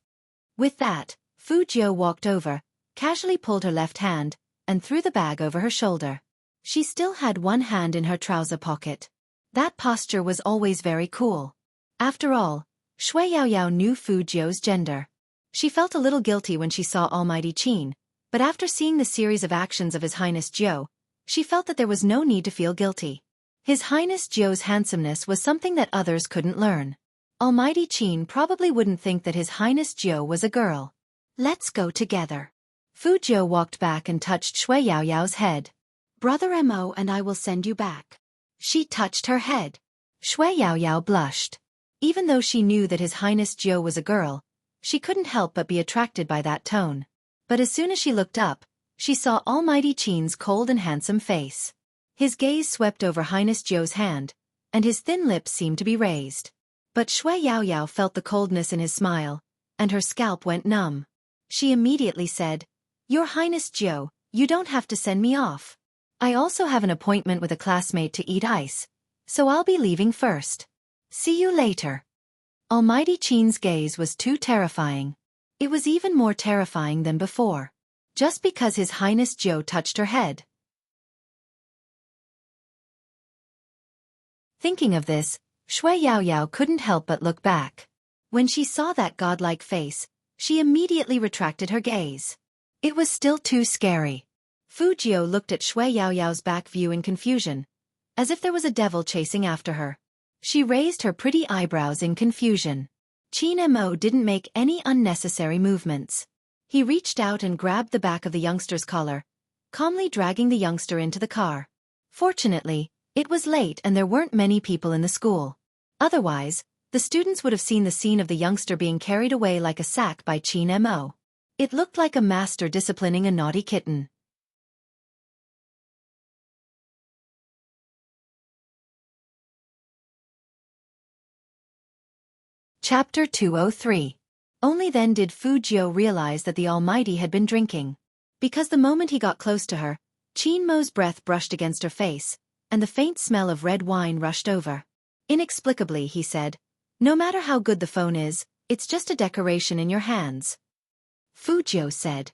With that, Fu Jiao walked over, casually pulled her left hand, and threw the bag over her shoulder. She still had one hand in her trouser pocket. That posture was always very cool. After all, Shui Yaoyao knew Fu Jiao's gender. She felt a little guilty when she saw Almighty Qin, but after seeing the series of actions of His Highness Jiao, she felt that there was no need to feel guilty. His Highness Jiao's handsomeness was something that others couldn't learn. Almighty Qin probably wouldn't think that His Highness Jiao was a girl. Let's go together. Fu Jiao walked back and touched Shui Yaoyao's head. Brother Mo and I will send you back. She touched her head. Shui Yaoyao blushed. Even though she knew that His Highness Jiao was a girl, she couldn't help but be attracted by that tone. But as soon as she looked up, she saw Almighty Qin's cold and handsome face. His gaze swept over Highness Jiao's hand, and his thin lips seemed to be raised. But Shui Yaoyao felt the coldness in his smile, and her scalp went numb. She immediately said, Your Highness Jiao, you don't have to send me off. I also have an appointment with a classmate to eat ice, so I'll be leaving first. See you later. Almighty Qin's gaze was too terrifying. It was even more terrifying than before. Just because His Highness Jiao touched her head. Thinking of this, Shui Yaoyao couldn't help but look back. When she saw that godlike face, she immediately retracted her gaze. It was still too scary. Fu Jiao looked at Shui Yaoyao's back view in confusion, as if there was a devil chasing after her. She raised her pretty eyebrows in confusion. Qin Mo didn't make any unnecessary movements. He reached out and grabbed the back of the youngster's collar, calmly dragging the youngster into the car. Fortunately, it was late and there weren't many people in the school. Otherwise, the students would have seen the scene of the youngster being carried away like a sack by Qin Mo. It looked like a master disciplining a naughty kitten. Chapter 203. Only then did Fu Jiao realize that the Almighty had been drinking. Because the moment he got close to her, Qin Mo's breath brushed against her face, and the faint smell of red wine rushed over. Inexplicably, he said, No matter how good the phone is, it's just a decoration in your hands. Fu Jiao said,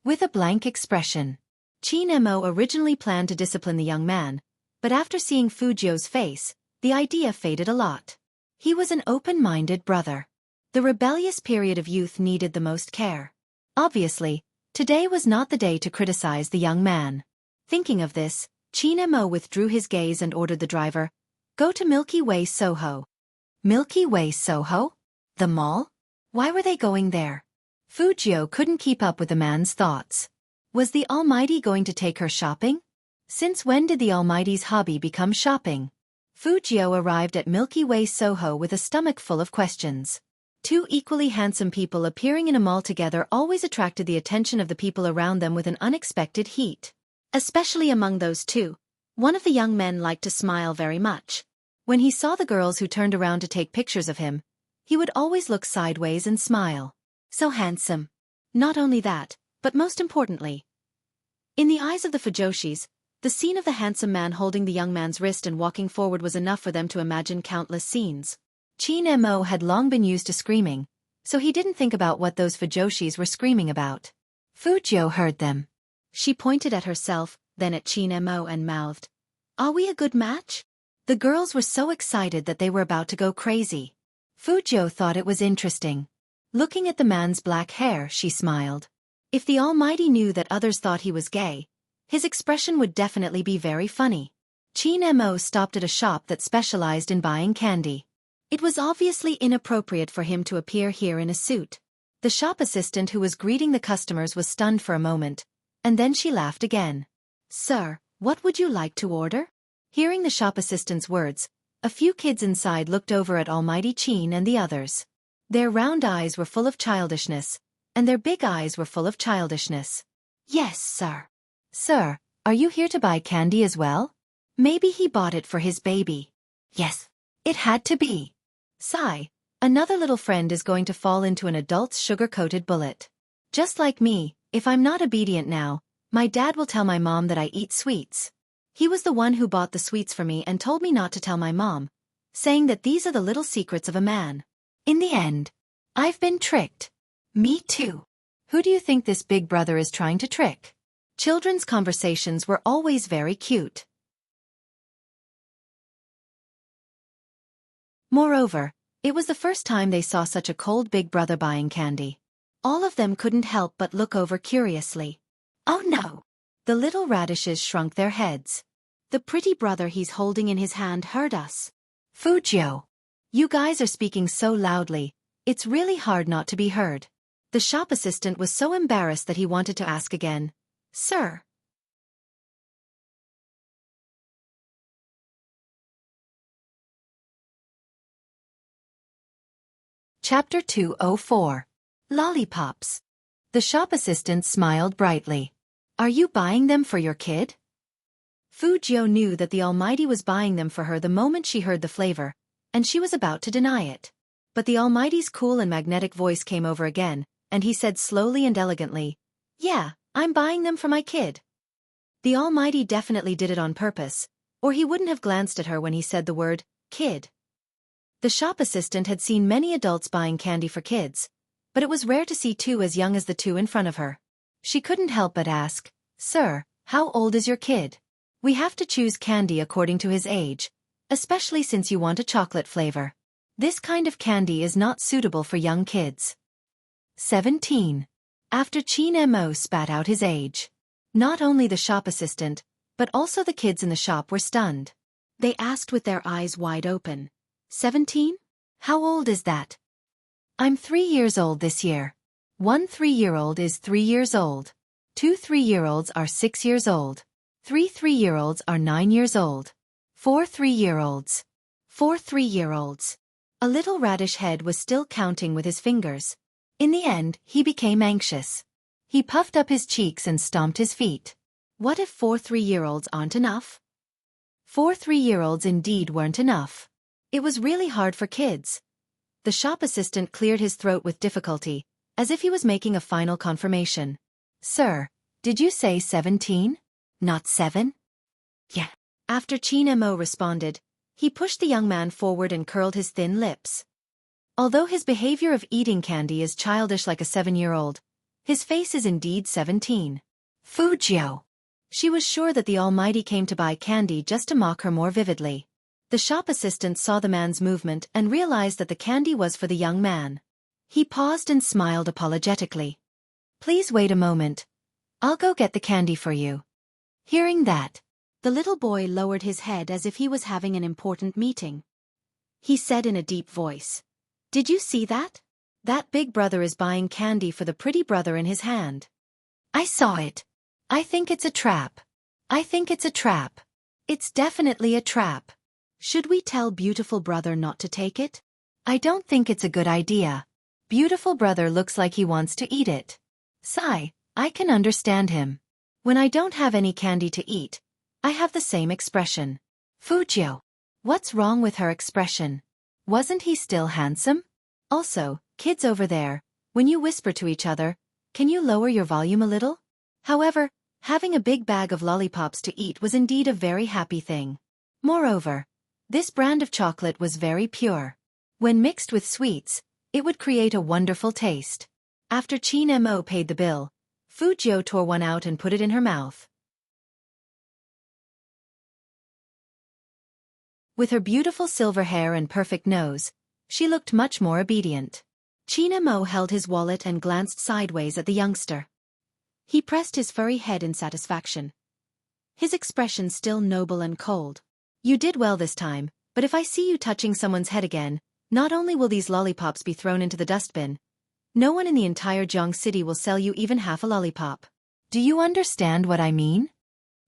with a blank expression. Qin Mo originally planned to discipline the young man, but after seeing Fu Jiao's face, the idea faded a lot. He was an open-minded brother. The rebellious period of youth needed the most care. Obviously, today was not the day to criticize the young man. Thinking of this, Qin Mo withdrew his gaze and ordered the driver, Go to Milky Way Soho. Milky Way Soho? The mall? Why were they going there? Fu Jiao couldn't keep up with the man's thoughts. Was the Almighty going to take her shopping? Since when did the Almighty's hobby become shopping? Fu Jiao arrived at Milky Way Soho with a stomach full of questions. Two equally handsome people appearing in a mall together always attracted the attention of the people around them with an unexpected heat. Especially among those two, one of the young men liked to smile very much. When he saw the girls who turned around to take pictures of him, he would always look sideways and smile. So handsome. Not only that, but most importantly, in the eyes of the Fujoshis, the scene of the handsome man holding the young man's wrist and walking forward was enough for them to imagine countless scenes. Qin Mo had long been used to screaming, so he didn't think about what those Fujoshis were screaming about. Fu Jiao heard them. She pointed at herself, then at Qin Mo and mouthed, Are we a good match? The girls were so excited that they were about to go crazy. Fu Jiao thought it was interesting. Looking at the man's black hair, she smiled. If the Almighty knew that others thought he was gay, his expression would definitely be very funny. Qin Mo stopped at a shop that specialized in buying candy. It was obviously inappropriate for him to appear here in a suit. The shop assistant who was greeting the customers was stunned for a moment, and then she laughed again. "Sir, what would you like to order?" Hearing the shop assistant's words, a few kids inside looked over at Almighty Qin and the others. Their round eyes were full of childishness, and their big eyes were full of childishness. "Yes, sir." "Sir, are you here to buy candy as well?" Maybe he bought it for his baby. Yes, it had to be. Sigh. Another little friend is going to fall into an adult's sugar-coated bullet. Just like me, if I'm not obedient now, my dad will tell my mom that I eat sweets. He was the one who bought the sweets for me and told me not to tell my mom, saying that these are the little secrets of a man. In the end, I've been tricked. Me too. Who do you think this big brother is trying to trick? Children's conversations were always very cute. Moreover, it was the first time they saw such a cold big brother buying candy. All of them couldn't help but look over curiously. Oh no! The little radishes shrunk their heads. The pretty brother he's holding in his hand heard us. Fujio. You guys are speaking so loudly, it's really hard not to be heard. The shop assistant was so embarrassed that he wanted to ask again. Sir. Chapter 204. Lollipops. The shop assistant smiled brightly. Are you buying them for your kid? Fujio knew that the Almighty was buying them for her the moment she heard the flavor, and she was about to deny it. But the Almighty's cool and magnetic voice came over again, and he said slowly and elegantly, "Yeah, I'm buying them for my kid." The Almighty definitely did it on purpose, or he wouldn't have glanced at her when he said the word, kid. The shop assistant had seen many adults buying candy for kids, but it was rare to see two as young as the two in front of her. She couldn't help but ask, "Sir, how old is your kid? We have to choose candy according to his age, especially since you want a chocolate flavor. This kind of candy is not suitable for young kids." 17. After Qin Mo spat out his age. Not only the shop assistant, but also the kids in the shop were stunned. They asked with their eyes wide open. 17? How old is that? I'm 3 years old this year. 1 3-year-old is 3 years old. 2 3-year-olds are 6 years old. 3 3-year-olds are 9 years old. 4 3-year-olds. 4 3-year-olds. A little radish head was still counting with his fingers. In the end, he became anxious. He puffed up his cheeks and stomped his feet. What if 4 3-year-olds aren't enough? 4 3-year-olds indeed weren't enough. It was really hard for kids. The shop assistant cleared his throat with difficulty, as if he was making a final confirmation. Sir, did you say 17? Not 7? Yeah. After Qin Mo responded, he pushed the young man forward and curled his thin lips. Although his behavior of eating candy is childish like a 7-year-old, his face is indeed 17. Fujio. She was sure that the Almighty came to buy candy just to mock her more vividly. The shop assistant saw the man's movement and realized that the candy was for the young man. He paused and smiled apologetically. Please wait a moment. I'll go get the candy for you. Hearing that, the little boy lowered his head as if he was having an important meeting. He said in a deep voice, "Did you see that? That big brother is buying candy for the pretty brother in his hand." I saw it. I think it's a trap. I think it's a trap. It's definitely a trap. Should we tell beautiful brother not to take it? I don't think it's a good idea. Beautiful brother looks like he wants to eat it. Sigh, I can understand him. When I don't have any candy to eat, I have the same expression. Fujio. What's wrong with her expression? Wasn't he still handsome? Also, kids over there, when you whisper to each other, can you lower your volume a little? However, having a big bag of lollipops to eat was indeed a very happy thing. Moreover, this brand of chocolate was very pure. When mixed with sweets, it would create a wonderful taste. After Qin Mo paid the bill, Fujio tore one out and put it in her mouth. With her beautiful silver hair and perfect nose, she looked much more obedient. Qin Mo held his wallet and glanced sideways at the youngster. He pressed his furry head in satisfaction. His expression still noble and cold. You did well this time, but if I see you touching someone's head again, Not only will these lollipops be thrown into the dustbin, no one in the entire Jiang city will sell you even half a lollipop. Do you understand what I mean?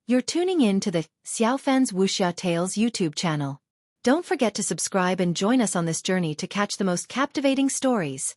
You're tuning in to the Xiaofan's Wuxia Tales YouTube channel. Don't forget to subscribe and join us on this journey to catch the most captivating stories.